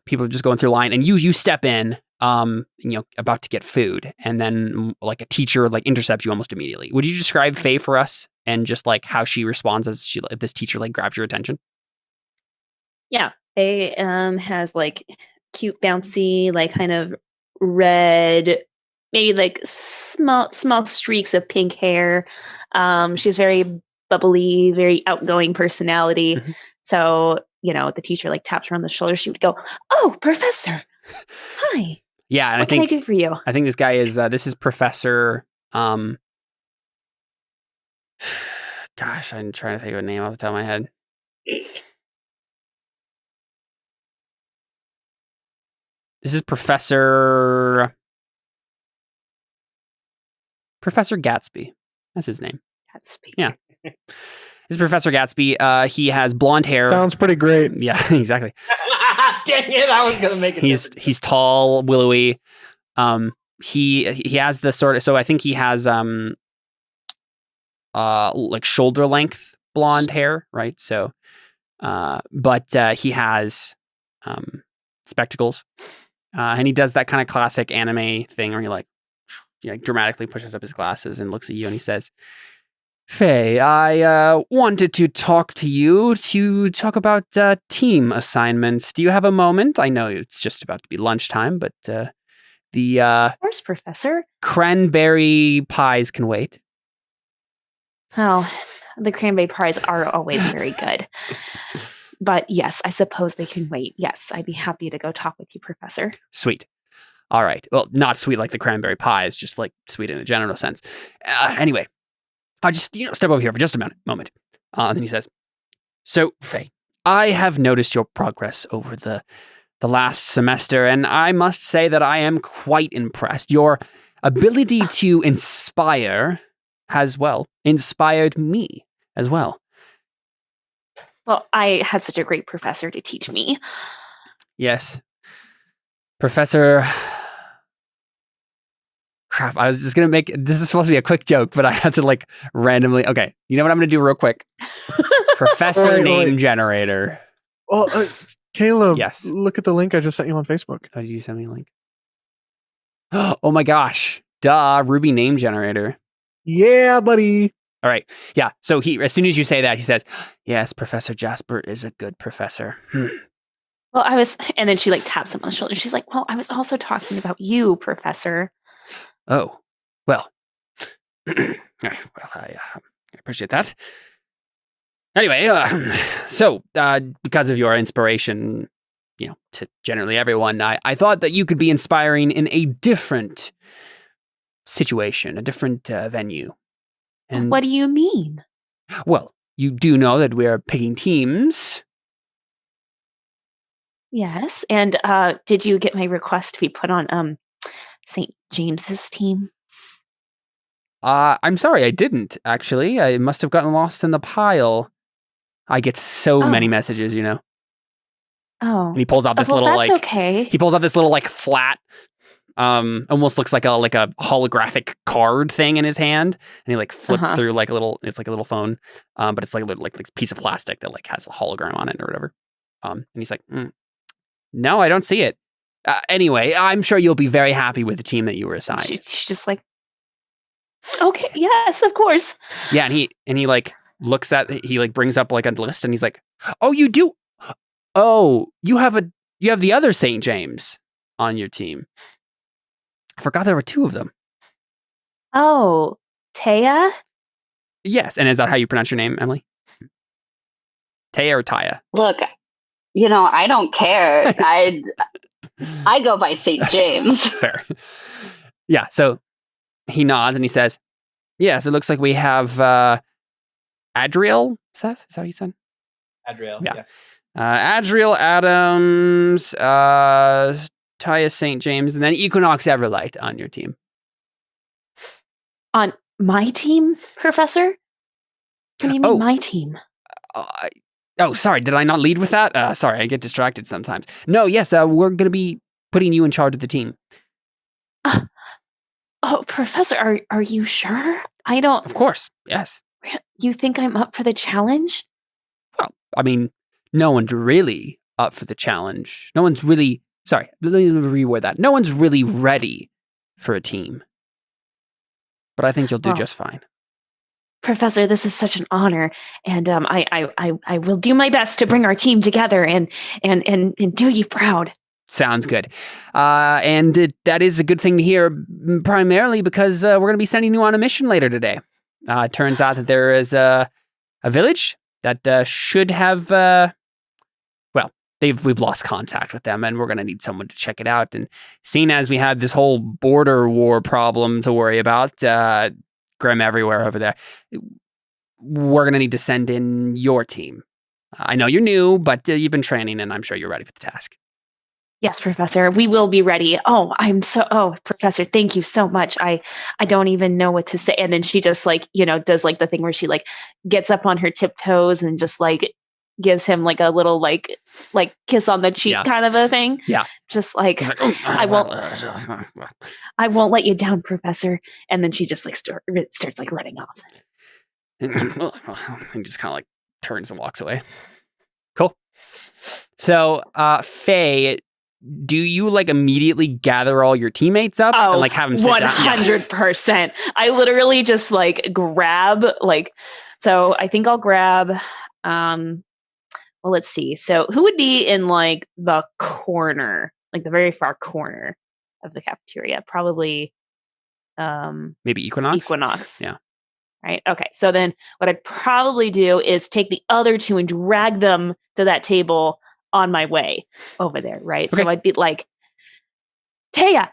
people are just going through line, and you step in, about to get food, and then like a teacher intercepts you almost immediately. Would you describe Faye for us and just like how she responds as this teacher grabs your attention? Yeah, Faye has like cute, bouncy, like kind of red, maybe like small streaks of pink hair. She's very bubbly, very outgoing personality. Mm-hmm. So, the teacher taps her on the shoulder. She would go, "Oh, Professor, hi. Yeah, and what can I do for you?" I think this guy is this is Professor. Gosh, I'm trying to think of a name off the top of my head. This is Professor. Professor Gatsby. That's his name. Gatsby. Yeah. This is Professor Gatsby. He has blonde hair. Sounds pretty great. Yeah, exactly. Dang it! I was gonna make it. He's tall, willowy. He has the sort of, so I think he has like shoulder length blonde hair, right? So but he has spectacles. And he does that kind of classic anime thing where he like dramatically pushes up his glasses and looks at you and he says, Faye, I wanted to talk to you to talk about team assignments. Do you have a moment? I know it's just about to be lunchtime, but the Of course, Professor. cranberry pies can wait. Oh, the cranberry pies are always very good. But yes, I suppose they can wait. Yes, I'd be happy to go talk with you, Professor. Sweet. All right. Well, not sweet like the cranberry pies, just like sweet in a general sense. Anyway, I'll just step over here for just a moment. And he says, so, Faye, I have noticed your progress over the last semester, and I must say that I am quite impressed. Your ability to inspire has, well, inspired me as well. Well, I had such a great professor to teach me. Yes. Professor... Crap, I was just going to make... This is supposed to be a quick joke, but I had to like randomly... Okay, you know what I'm going to do real quick? Professor Name Generator. Well, Caleb, Yes. Look at the link I just sent you on Facebook. How did you send me a link? Oh my gosh. Duh, RWBY Name Generator. Yeah, buddy. All right. Yeah. So as soon as you say that, he says, yes, Professor Jasper is a good professor. Well, and then she like taps him on the shoulder. She's like, well, I was also talking about you, Professor. Oh, well. I appreciate that. Anyway, so because of your inspiration, to generally everyone, I thought that you could be inspiring in a different situation, a different venue. And what do you mean? Well, you do know that we're picking teams. Yes. And did you get my request to be put on St. James's team? I'm sorry, I didn't, actually. I must have gotten lost in the pile. I get so many messages, Oh. And he pulls out this little that's okay. He pulls out this little flat, almost looks like a holographic card thing in his hand, and he flips through it's like a little phone, but it's like a piece of plastic that has a hologram on it or whatever. And he's like, no, I don't see it. Anyway, I'm sure you'll be very happy with the team that you were assigned. She's just like, okay, yes, of course. Yeah, and he looks at, he brings up a list, and he's like, oh, you do. Oh, you have the other St. James on your team. I forgot there were two of them. Oh, Taya? Yes, and is that how you pronounce your name, Emily? Taya or Taya? Look, I don't care. I go by St. James. Fair. Yeah, so he nods and he says, yes, it looks like we have Adriel, Seth? Is that what you said? Adriel, yeah. Adriel Adams, Taya St. James, and then Equinox Everlight on your team. On my team, Professor? What do you mean my team? Sorry, did I not lead with that? Sorry, I get distracted sometimes. No, yes, we're going to be putting you in charge of the team. Oh, Professor, are you sure? I don't... Of course, yes. You think I'm up for the challenge? Well, I mean, no one's really up for the challenge. No one's really... Sorry, let me reword that. No one's really ready for a team. But I think you'll do just fine. Professor, this is such an honor, and I will do my best to bring our team together and do you proud. Sounds good. And that is a good thing to hear, primarily because we're going to be sending you on a mission later today. It turns out that there is a village that should have... We've lost contact with them, and we're going to need someone to check it out. And seeing as we have this whole border war problem to worry about, Grim everywhere over there, we're going to need to send in your team. I know you're new, but you've been training, and I'm sure you're ready for the task. Yes, Professor, we will be ready. Oh, Professor, thank you so much. I don't even know what to say. And then she just like, does like the thing where she like gets up on her tiptoes and just like gives him like a little like kiss on the cheek kind of a thing. Yeah. Just like, I won't let you down, Professor. And then she just like starts like running off. And just kind of like turns and walks away. Cool. So, Faye, do you like immediately gather all your teammates up and like have them sit down? 100%. I literally just like grab so I think I'll grab well, let's see. So who would be in like the corner, like the very far corner of the cafeteria? Probably maybe Equinox? Equinox. Yeah. Right. Okay. So then what I'd probably do is take the other two and drag them to that table on my way over there. Right. Okay. So I'd be like, Taya,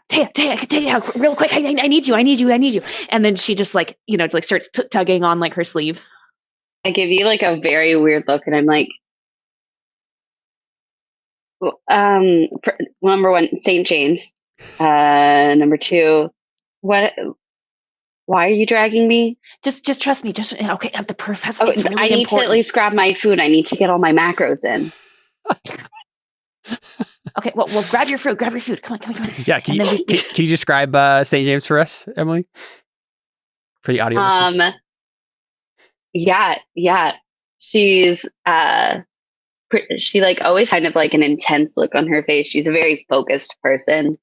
real quick. I need you. And then she just like, like starts tugging on like her sleeve. I give you like a very weird look and I'm like, number one, St. James. Number two, why are you dragging me? Just trust me. Okay. The professor. Oh, really I need to at least grab my food. I need to get all my macros in. Okay. Well, grab your food. Come on. Yeah. Can you describe St. James for us, Emily? For the audio listeners. Yeah. She's she like always kind of like an intense look on her face. She's a very focused person.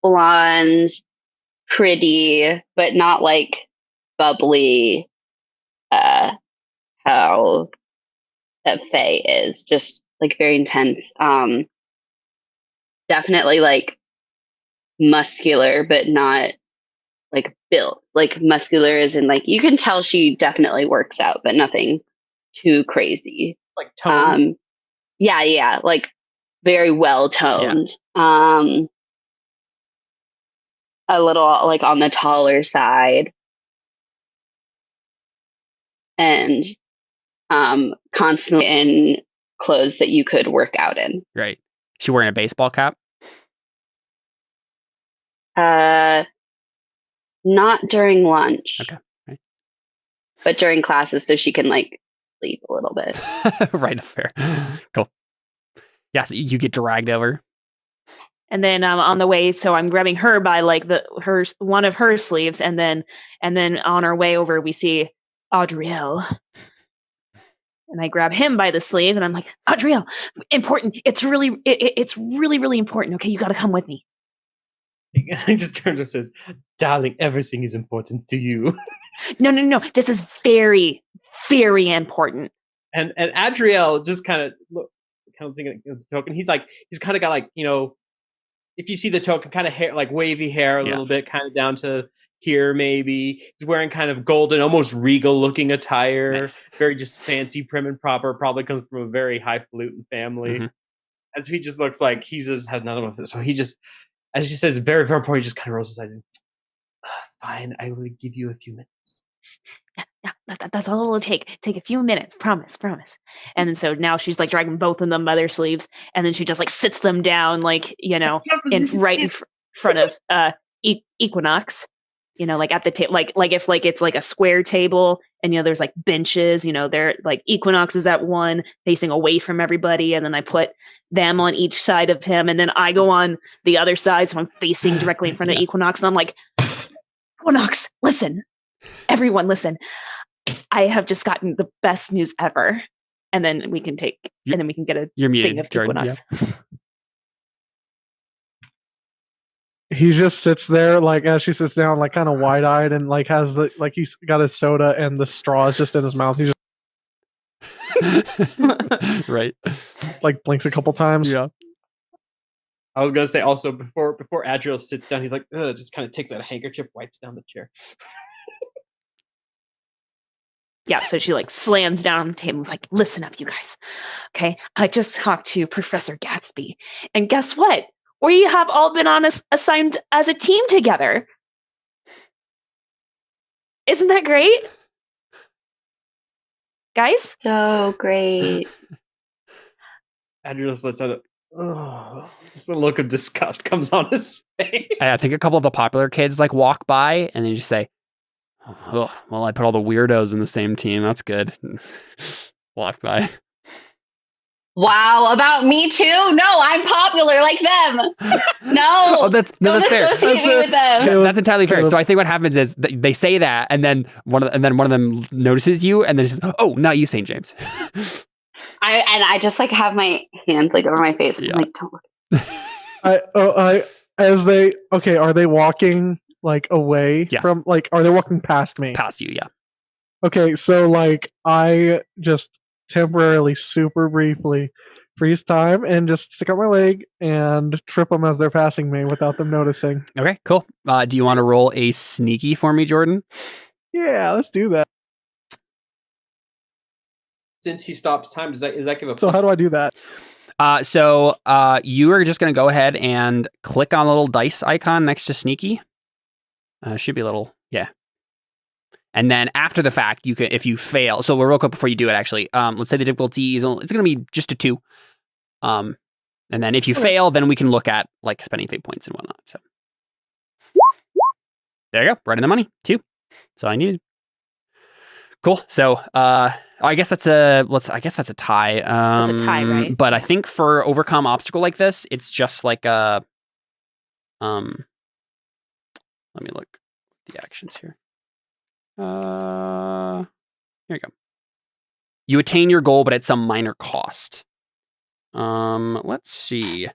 Blonde, pretty, but not like bubbly how that Faye is. Just like very intense. Definitely like muscular, but not like built. Like muscular is in like you can tell she definitely works out, but nothing too crazy. Like tone. Yeah, like very well toned. Yeah. A little like on the taller side. And constantly in clothes that you could work out in. Right. She wearing a baseball cap? Not during lunch. Okay. Right. But during classes so she can like sleep a little bit. Right, fair. Cool. Yeah, so you get dragged over. And then on the way, so I'm grabbing her by like one of her sleeves, and then on our way over we see Audriel. And I grab him by the sleeve and I'm like, Audriel, important. It's really important. Okay, you gotta come with me. He just turns and says, darling, everything is important to you. No. This is very, very important. And Adriel just kind of thinking of the token. He's kind of got like, if you see the token, kind of hair, like wavy hair a little bit, kind of down to here maybe. He's wearing kind of golden, almost regal looking attire. Nice. Very just fancy, prim and proper. Probably comes from a very highfalutin family. Mm-hmm. As he just looks like he just has none of it. So he just, as she says, very, very important, he just kind of rolls his eyes and, fine, I will give you a few minutes. Yeah, that's all it'll take. Take a few minutes, promise. And then so now she's like dragging both of them by their sleeves, and then she just like sits them down, like in front of Equinox. Like at the table, like if like it's like a square table, and there's like benches. They're like Equinox is at one, facing away from everybody, and then I put them on each side of him, and then I go on the other side, so I'm facing directly in front of Equinox, and I'm like, Equinox, listen. Everyone, listen. I have just gotten the best news ever, and then we can get a thing of Jordan, Equinox. Yeah. He just sits there, like as she sits down, like kind of wide-eyed, and like has he's got his soda and the straw is just in his mouth. He just right, like blinks a couple times. Yeah. I was gonna say also before Adriel sits down, he's like, just kind of takes out a handkerchief, wipes down the chair. Yeah, so she like slams down on the table and is like, listen up, you guys. Okay, I just talked to Professor Gatsby. And guess what? We have all been assigned as a team together. Isn't that great? Guys? So great. Adriel lets out Just a look of disgust comes on his face. And I think a couple of the popular kids like walk by and they just say, "Oh, well, I put all the weirdos in the same team. That's good." Walk by. Wow, about me too? No, I'm popular like them. No. Oh, that's fair. Associate me with them. That's entirely fair. So I think what happens is they say that, and then one of them notices you, and then says, "Oh, not you, St. James." I just like have my hands like over my face. Yeah. I'm like, don't look. Are they walking like away Yeah. from, like, are they walking past me? Past you, yeah. Okay, so like I just temporarily, super briefly freeze time and just stick out my leg and trip them as they're passing me without them noticing. Okay, cool. Do you want to roll a sneaky for me, Jordan? Yeah, let's do that. Since he stops time, does that give a So how do I do that? So you are just going to go ahead and click on the little dice icon next to sneaky. Should be a little, yeah. And then after the fact, you can, if you fail. So real quick before you do it, actually, let's say the difficulty is it's going to be just a 2. And then if you fail, then we can look at like spending fate points and whatnot. So there you go, right in the money, 2. So I needed. Cool. So I guess that's a tie. It's a tie, right? But I think for overcome obstacle like this, it's just like a let me look at the actions here. Here you go. You attain your goal, but at some minor cost. Let's see.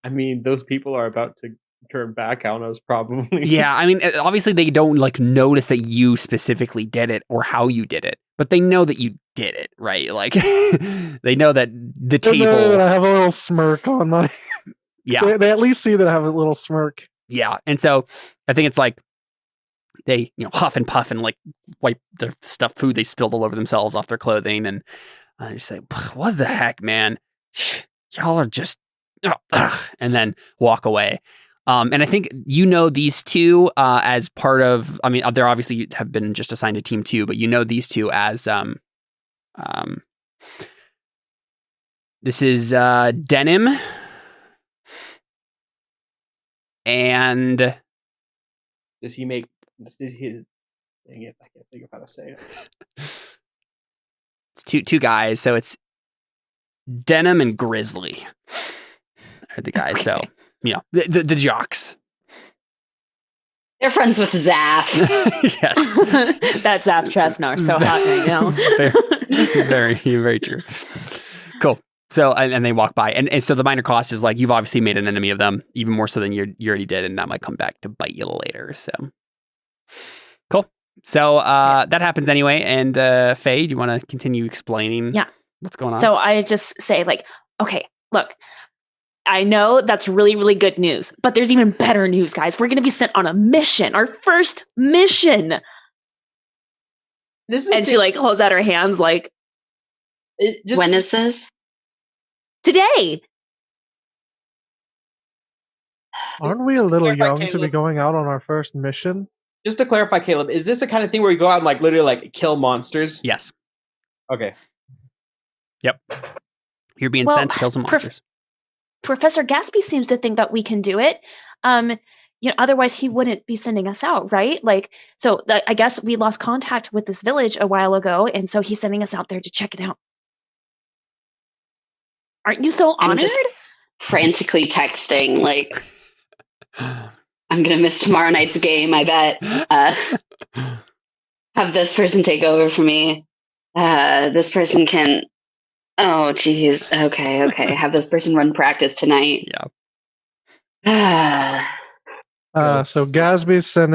I mean, those people are about to turn back on us, probably. Yeah, I mean, obviously they don't like notice that you specifically did it or how you did it, but they know that you did it, right? Like they know that the They know table. that I have a little smirk on my. Yeah, They at least see that I have a little smirk. yeah, and so I think it's like they huff and puff and like wipe the stuff food they spilled all over themselves off their clothing, and I just say, "What the heck, man? Y'all are just," and then walk away. And I think these two as part of. I mean, they're obviously have been just assigned to team 2, but these two as this is Denim and Does he make? Does he? Dang it! I can't think of how to say it. it's two guys, so it's Denim and Grizzly are the guys. So the jocks. They're friends with Zaph. Yes, That Zap Chestnut are so hot right now. very true. Cool. So and they walk by, and so the minor cost is like you've obviously made an enemy of them, even more so than you already did, and that might come back to bite you later. So cool. So that happens anyway. And Faye, do you want to continue explaining? Yeah. What's going on? So I just say like, okay, look, I know that's really, really good news, but there's even better news, guys. We're going to be sent on a mission, our first mission. She like holds out her hands like, When is this? today. Aren't we a little Clarify, young to be Caleb. going out on our first mission? Just to clarify, Caleb, is this the kind of thing where you go out and like literally like kill monsters? Yes. Okay. Yep. You're being sent to kill some monsters. Professor Gatsby seems to think that we can do it. Otherwise he wouldn't be sending us out, right? Like, so I guess we lost contact with this village a while ago, and so he's sending us out there to check it out. Aren't you so honored? I'm just frantically texting, like, I'm going to miss tomorrow night's game, I bet. Have this person take over for me. This person can... Oh, geez. Okay. Have this person run practice tonight. Yeah. So Gatsby. So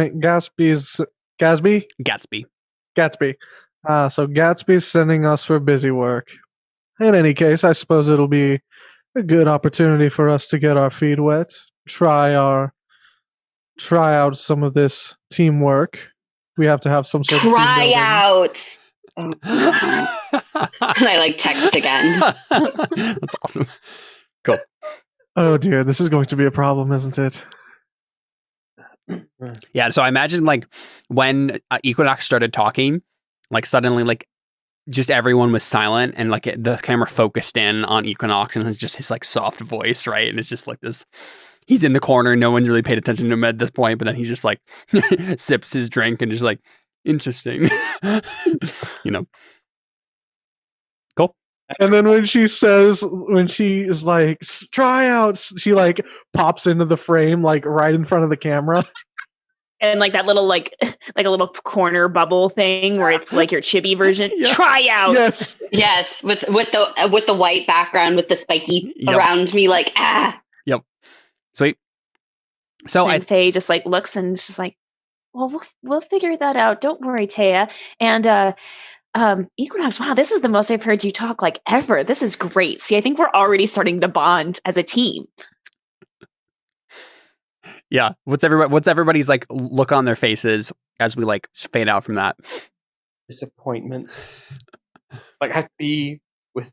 Gatsby's sending us for busy work. In any case, I suppose it'll be a good opportunity for us to get our feet wet, try out some of this teamwork. We have to have some sort of team building. Tryouts. Oh, and I like text again. That's awesome. Cool. Oh dear, this is going to be a problem, isn't it? Yeah, so I imagine like when Equinox started talking, like suddenly like just everyone was silent and like the camera focused in on Equinox and it's just his like soft voice, right? And it's just like this. He's in the corner. No one's really paid attention to him at this point, but then he just like sips his drink and just like, interesting. Cool. And then when she is like tryouts, she like pops into the frame like right in front of the camera. And like that little like a little corner bubble thing where it's like your chibi version. Yeah. Tryouts. Yes, with the white background with the spiky around me, like Yep. Sweet. So and Faye just like looks and she's like, "Well, we'll figure that out. Don't worry, Taya." And Equinox, wow, this is the most I've heard you talk like ever. This is great. See, I think we're already starting to bond as a team. Yeah. What's everybody's like look on their faces as we like fade out from that? Disappointment. Like I have to be with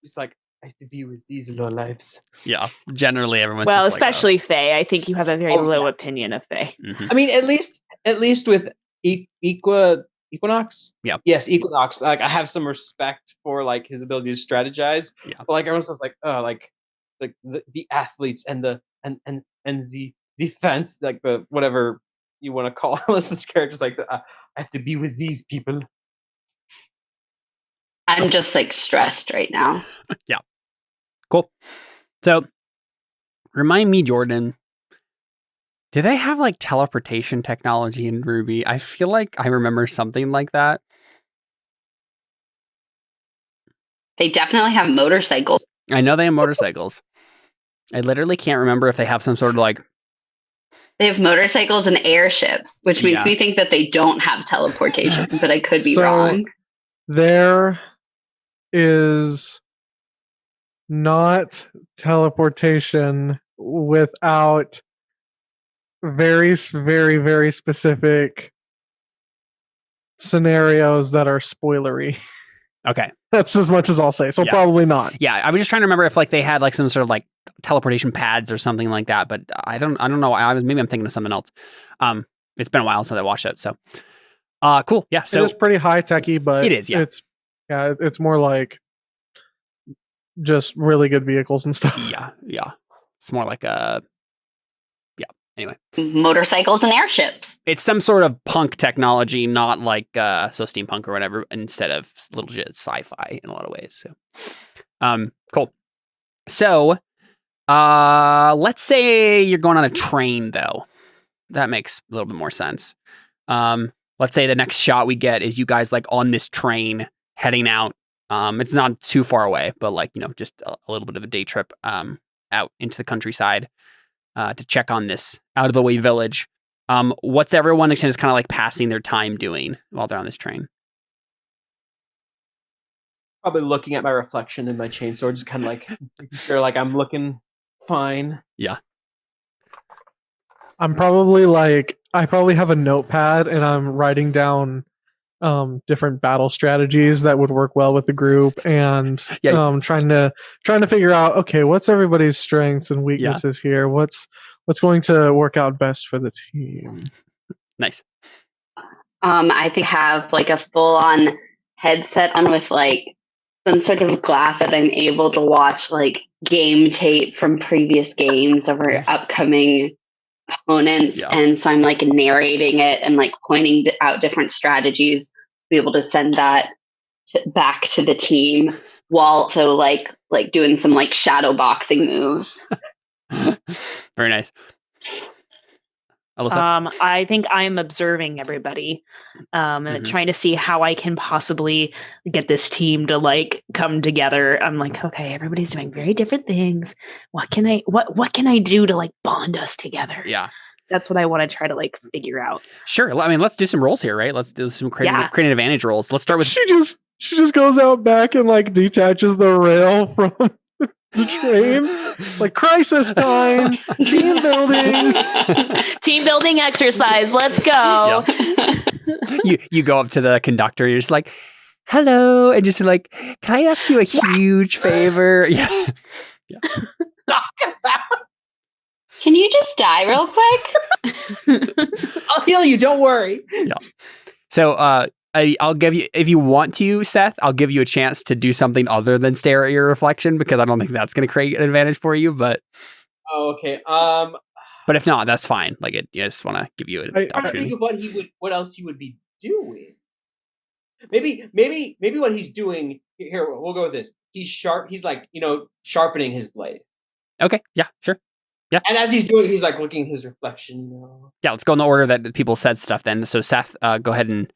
just like I have to be with these low lives. Yeah. Generally everyone's well, just especially Faye. I think you have a very low yeah. opinion of Faye. Mm-hmm. I mean, at least with Equinox. Yeah. Yes, Equinox. Like I have some respect for like his ability to strategize. Yeah. But like everyone's just like, oh, like the athletes and the defense, like the whatever you want to call Alyssa's characters, like I have to be with these people. I'm just like stressed right now. Yeah. Cool. So remind me, Jordan, do they have like teleportation technology in RWBY? I feel like I remember something like that. They definitely have motorcycles. I know they have motorcycles. I literally can't remember if they have some sort of like... They have motorcycles and airships, which makes me think that they don't have teleportation, but I could be wrong. There is not teleportation without very, very, very specific scenarios that are spoilery. Okay. That's as much as I'll say. So probably not. Yeah, I was just trying to remember if like they had like some sort of like teleportation pads or something like that, but I don't know. Maybe I'm thinking of something else. It's been a while since I watched it, so cool. Yeah, so it's pretty high techy, but it is. Yeah, it's more like just really good vehicles and stuff. Yeah. It's more like a anyway. Motorcycles and airships. It's some sort of punk technology, not like so steampunk or whatever, instead of legit sci-fi in a lot of ways. So, cool. So, let's say you're going on a train, though. That makes a little bit more sense. Let's say the next shot we get is you guys like on this train heading out. It's not too far away, but like, just a little bit of a day trip out into the countryside to check on this out of the way village. What's everyone just kind of like passing their time doing while they're on this train? Probably looking at my reflection in my chainsaw, just kind of like making sure like I'm looking fine. Yeah. I'm probably like, I probably have a notepad and I'm writing down different battle strategies that would work well with the group, and trying to figure out, okay, what's everybody's strengths and weaknesses here? What's going to work out best for the team? Nice. I think I have like a full-on headset on with like some sort of glass that I'm able to watch like game tape from previous games of our upcoming opponents, and so I'm like narrating it and like pointing out different strategies to be able to send that back to the team, while also like doing some like shadow boxing moves. Very nice. Alyssa? I think I'm observing everybody and trying to see how I can possibly get this team to like come together. I'm like, okay, everybody's doing very different things. What can I do to like bond us together? Yeah. That's what I want to try to like figure out. Sure. I mean, let's do some rolls here, right? Let's do some creative advantage rolls. Let's start with... She just goes out back and like detaches the rail from the train. Like, crisis time, team building exercise. Let's go. You go up to the conductor. You're just like, hello, and just like, can I ask you a huge favor? Yeah. Can you just die real quick? I'll heal you. Don't worry. Yeah. So I'll give you, if you want to, Seth, I'll give you a chance to do something other than stare at your reflection, because I don't think that's going to create an advantage for you. But Okay. but if not, that's fine. Like, I just want to give you an I'm trying to opportunity. think of what else he would be doing. Maybe what he's doing here. We'll go with this. He's like, sharpening his blade. Okay. Yeah. Sure. And as he's doing, he's like looking at his reflection. Yeah. Let's go in the order that people said stuff. Then, so Seth, go ahead and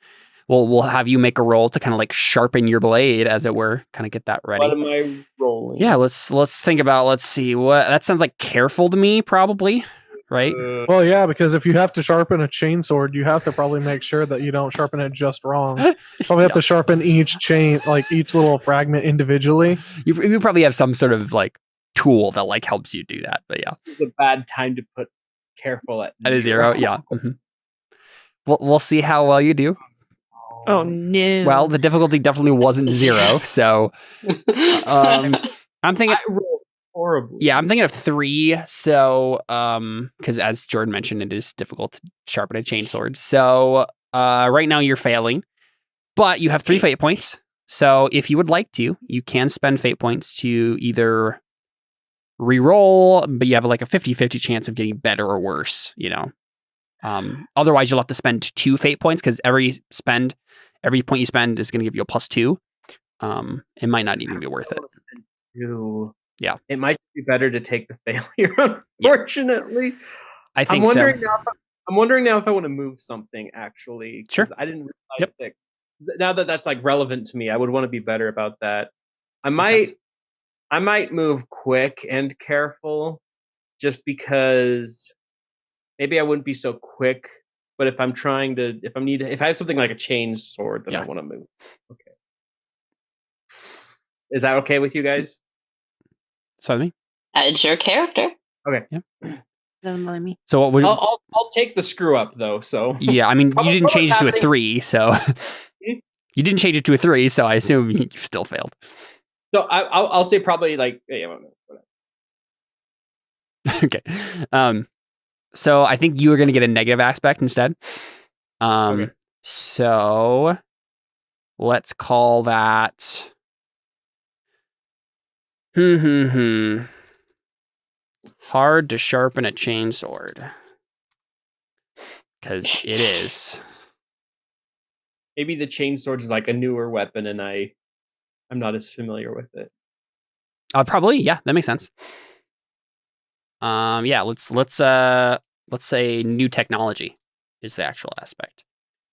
we'll have you make a roll to kind of like sharpen your blade, as it were. Kind of get that ready. What am I rolling? Yeah. Let's think about. Let's see what that sounds like. Careful to me, probably. Right. Well, yeah, because if you have to sharpen a chainsword, you have to probably make sure that you don't sharpen it just wrong. Probably have to sharpen each chain, like each little fragment individually. You probably have some sort of like tool that like helps you do that. But yeah, This is a bad time to put careful at at a zero. Yeah. We'll see how well you do. Oh no. Well, the difficulty definitely wasn't 0, so I'm thinking. I rolled horribly. Yeah, I'm thinking of 3. So, because as Jordan mentioned, it is difficult to sharpen a chainsword. So, right now you're failing, but you have 3 fate points. So, if you would like to, you can spend fate points to either re-roll, but you have like a 50-50 chance of getting better or worse. Otherwise, you'll have to spend 2 fate points, because every point you spend is going to give you a +2. It might not even be worth it. Yeah. It might be better to take the failure, unfortunately. Yeah. I think I'm wondering now if I want to move something, actually. Sure. I didn't realize that. Now that that's like relevant to me, I would want to be better about that. I might move quick and careful, just because maybe I wouldn't be so quick. But if I have something like a chain sword, then I want to move. Okay. Is that okay with you guys? Sorry. It's your character. Okay. Yeah. Doesn't bother me. So what would I'll take the screw up, though. So yeah, I mean, you didn't change it to a 3, so you didn't change it to a 3, so I assume you still failed. So I'll say probably like Okay. So I think you are going to get a negative aspect instead. Okay. So let's call that. Hard to sharpen a chainsword, because it is. Maybe the chainsword is like a newer weapon, and I'm not as familiar with it. Probably, yeah, that makes sense. Yeah, let's say new technology is the actual aspect,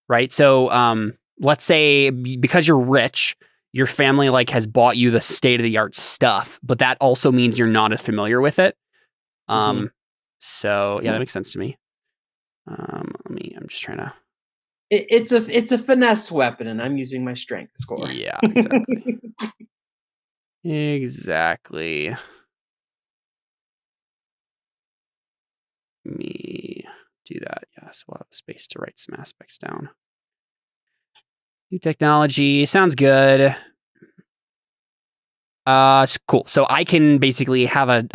right? So, let's say because you're rich, your family like has bought you the state of the art stuff, but that also means you're not as familiar with it. So yeah, that makes sense to me. I'm just trying to. It's a finesse weapon, and I'm using my strength score. Yeah, exactly. Exactly. Let me do that. Yes, we'll have space to write some aspects down. New technology sounds good. Cool. So I can basically have an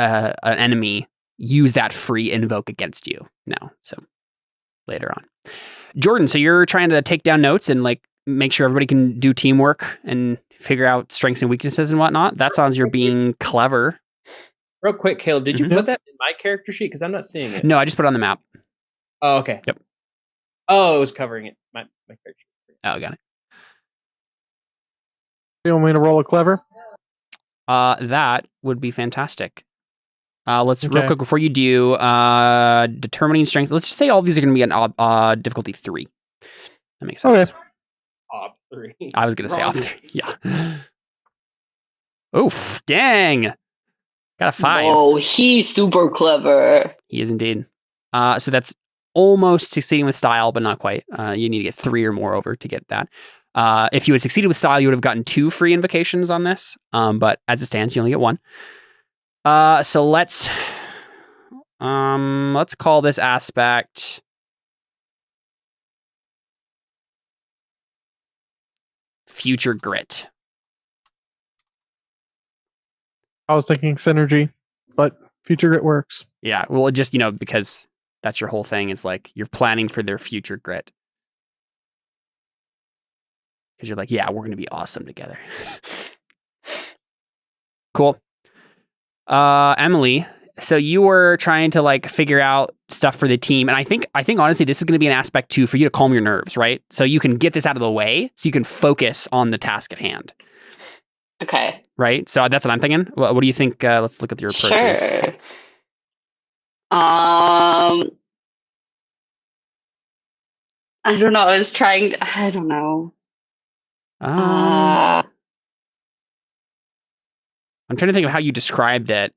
enemy use that free invoke against you now. So later on, Jordan. So you're trying to take down notes and like make sure everybody can do teamwork and figure out strengths and weaknesses and whatnot. That sounds you're being clever. Real quick, Caleb, did you put that in my character sheet? Because I'm not seeing it. No, I just put it on the map. Oh, okay. Yep. Oh, it was covering it. My character sheet. Oh, got it. You want me to roll a clever? That would be fantastic. Let's real Okay. quick before you do determining strength. Let's just say all of these are going to be an difficulty 3. That makes sense. Okay. Op 3. I was going to say Wrong. off 3. Yeah. Oof! Dang. Got a 5. Oh, he's super clever. He is indeed. So that's almost succeeding with style, but not quite. You need to get 3 or more over to get that. If you had succeeded with style, you would have gotten 2 free invocations on this. But as it stands, you only get 1. So let's call this aspect future grit. I was thinking synergy, but future grit works. Yeah, well, just because that's your whole thing is like you're planning for their future grit. because you're like, yeah, we're gonna be awesome together. Cool. Emily, so you were trying to like figure out stuff for the team, and I think honestly this is going to be an aspect too for you to calm your nerves, right? So you can get this out of the way, so you can focus on the task at hand. Okay. Right. So that's what I'm thinking. What do you think? Let's look at your approaches. Sure. I don't know. I don't know. I'm trying to think of how you described it.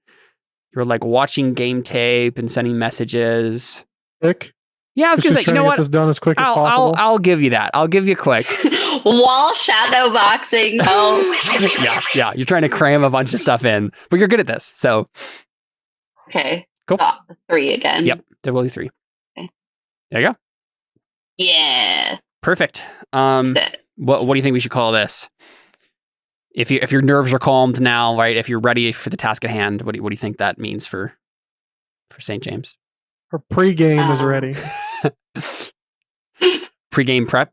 You were like watching game tape and sending messages. Quick. Yeah, I was gonna say, you know what? Get this done as quick as possible. I'll give you that. I'll give you quick. Wall shadow boxing. No. yeah. You're trying to cram a bunch of stuff in, but you're good at this. So Okay. Cool. 3 again. Yep. Double 3. Okay. There you go. Yeah. Perfect. Set. What do you think we should call this? If your nerves are calmed now, right? If you're ready for the task at hand, what do you think that means for St. James? Her pregame is ready. Pre-game prep.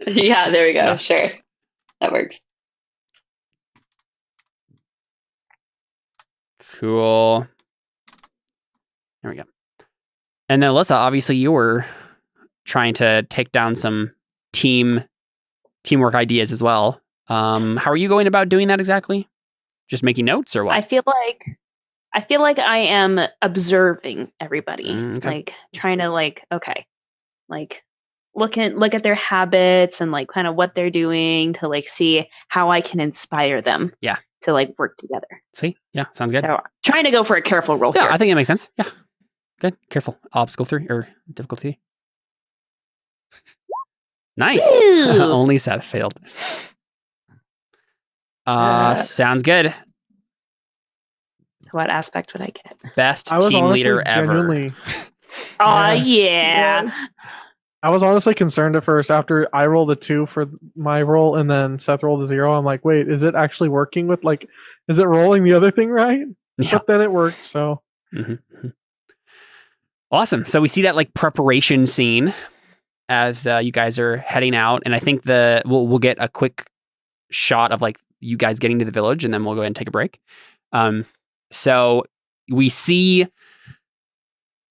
Yeah, there we go. Yeah. Sure. That works. Cool. There we go. And then Alyssa, obviously you were trying to take down some teamwork ideas as well. How are you going about doing that exactly? Just making notes or what? I feel like I am observing everybody, Okay. like trying to like look at their habits and like kind of what they're doing to like see how I can inspire them. Yeah. To like work together. Sweet. Yeah, sounds good. So trying to go for a careful roll Yeah, here. I think it makes sense. Yeah. Good. Careful. Obstacle 3 or difficulty. Nice. Ooh. Only Seth failed. Sounds good. So what aspect would I get? Best I was team honestly leader ever. genuinely. Oh Yes, yeah. yes. I was honestly concerned at first after I rolled a 2 for my roll and then Seth rolled a 0. I'm like, wait, is it actually working with like, is it rolling the other thing right? Yeah. But then it worked. So Mm-hmm. Awesome. So we see that like preparation scene as you guys are heading out, and I think we'll get a quick shot of like you guys getting to the village, and then we'll go ahead and take a break. So we see.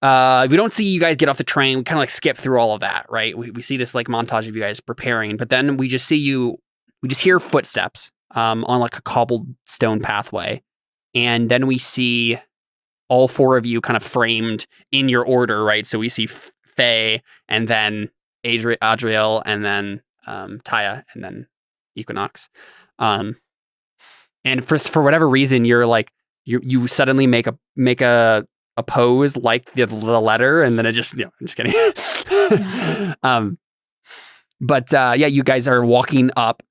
We don't see you guys get off the train. We kind of like skip through all of that, right? We see this like montage of you guys preparing, but then we just hear footsteps on like a cobblestone pathway. And then we see all 4 of you kind of framed in your order, right? So we see Faye and then Adriel and then Taya and then Equinox. And for whatever reason, you're like, you suddenly make a pose like the letter, and then it just, I'm just kidding. But yeah, you guys are walking up,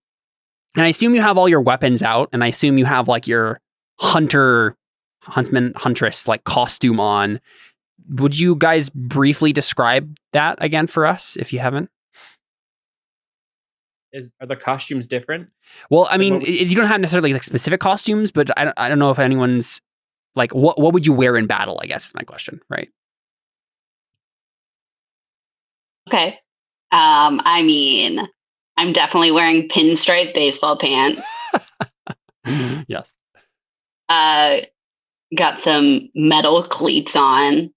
and I assume you have all your weapons out, and I assume you have like your huntsman, huntress like costume on. Would you guys briefly describe that again for us if you haven't? Are the costumes different? Well, I mean, you don't have necessarily like specific costumes, but I don't know if anyone's like, what would you wear in battle, I guess is my question, right? Okay. I mean, I'm definitely wearing pinstripe baseball pants. Yes. Got some metal cleats on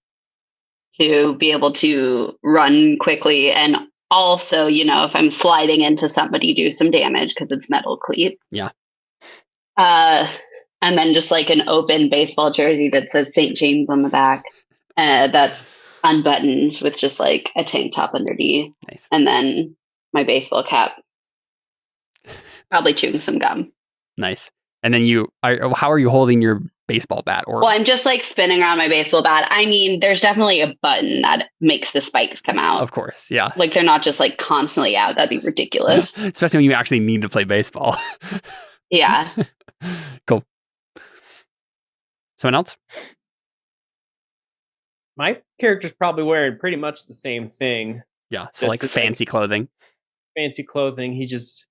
to be able to run quickly, and also, if I'm sliding into somebody, do some damage because it's metal cleats. Yeah. And then just like an open baseball jersey that says St. James on the back. That's unbuttoned with just like a tank top underneath. Nice. And then my baseball cap. Probably chewing some gum. Nice. And then how are you holding your baseball bat? Or Well, I'm just like spinning around my baseball bat. I mean, there's definitely a button that makes the spikes come out. Of course, yeah. Like they're not just like constantly out. That'd be ridiculous. Especially when you actually need to play baseball. Yeah. Cool. Someone else? My character's probably wearing pretty much the same thing. Yeah, so Just like fancy clothing. Fancy clothing. He's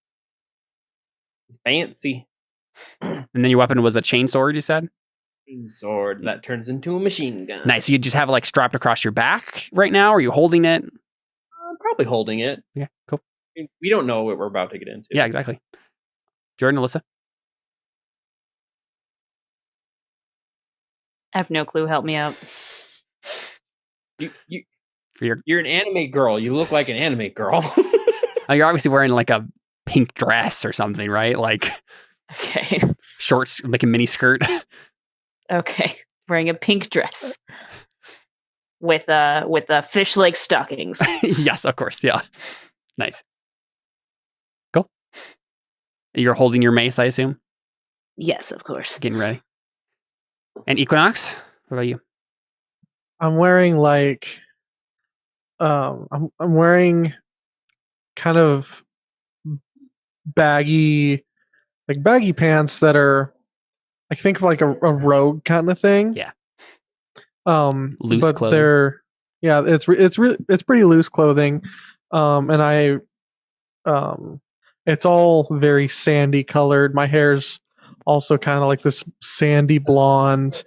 fancy. And then your weapon was a chainsword, you said? Sword that turns into a machine gun. Nice. So you just have it like strapped across your back right now? Or are you holding it? I'm probably holding it. Yeah, cool. We don't know what we're about to get into. Yeah, exactly. Jordan, Alyssa? I have no clue. Help me out. You're an anime girl. You look like an anime girl. You're obviously wearing like a pink dress or something, right? Like Okay. shorts, like a mini skirt. Okay. Wearing a pink dress with fish leg stockings. Yes, of course. Yeah. Nice. Cool. You're holding your mace, I assume? Yes, of course. Getting ready. And Equinox, what about you? I'm wearing like I'm wearing kind of baggy pants that are, I think of like a rogue kind of thing. Yeah. Loose But clothing. they're, yeah, it's pretty loose clothing. And I it's all very sandy colored. My hair's also kind of like this sandy blonde.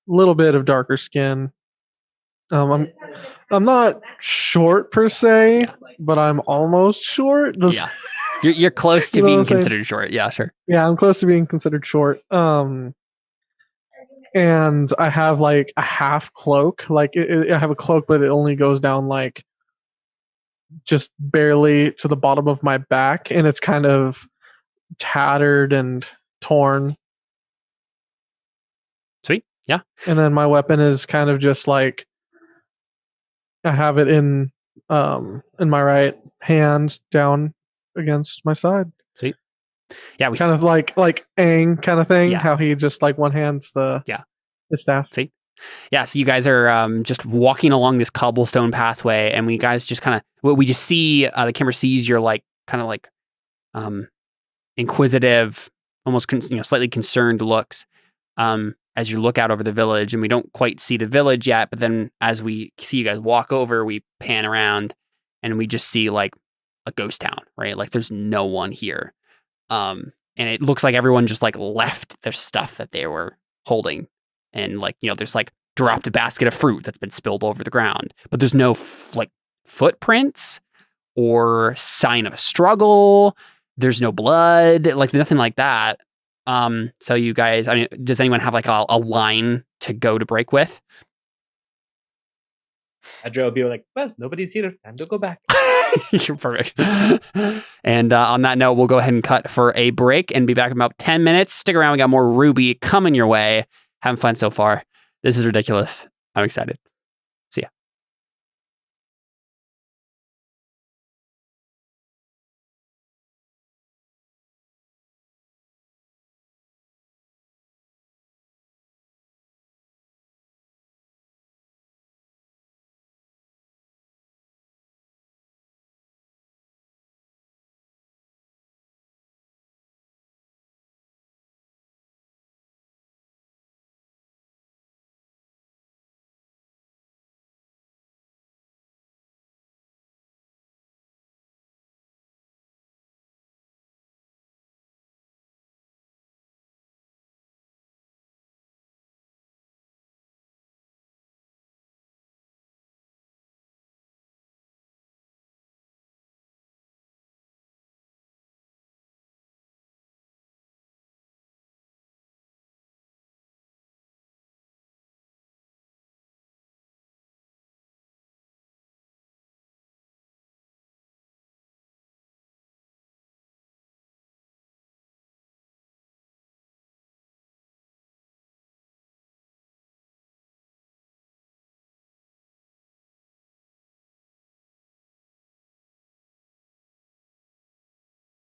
Little bit of darker skin. I'm not short per se, but I'm almost short. Yeah. You're close to You know being what I'm saying? considered short. Yeah, sure. Yeah, I'm close to being considered short. And I have like a half cloak. Like I have a cloak, but it only goes down like just barely to the bottom of my back, and it's kind of tattered and torn. Sweet. Yeah. And then my weapon is kind of just like, I have it in my right hand down against my side. Sweet. Yeah, we Kind of like Aang kind of thing. Yeah. How he just like one hands the staff. Sweet. Yeah, so you guys are just walking along this cobblestone pathway, and we guys just kind of, we just see, the camera sees your like, kind of like, inquisitive, almost slightly concerned looks, as you look out over the village, and we don't quite see the village yet, but then as we see you guys walk over, we pan around, and we just see like a ghost town, right? Like there's no one here, and it looks like everyone just like left their stuff that they were holding. And like, there's like dropped a basket of fruit that's been spilled over the ground, but there's no like footprints or sign of a struggle. There's no blood, like nothing like that. So you guys, I mean, does anyone have like a line to go to break with? Adra will be like, well, nobody's here. Time to go back. You're perfect. And on that note, we'll go ahead and cut for a break and be back in about 10 minutes. Stick around. We got more RWBY coming your way. Having fun so far. This is ridiculous. I'm excited.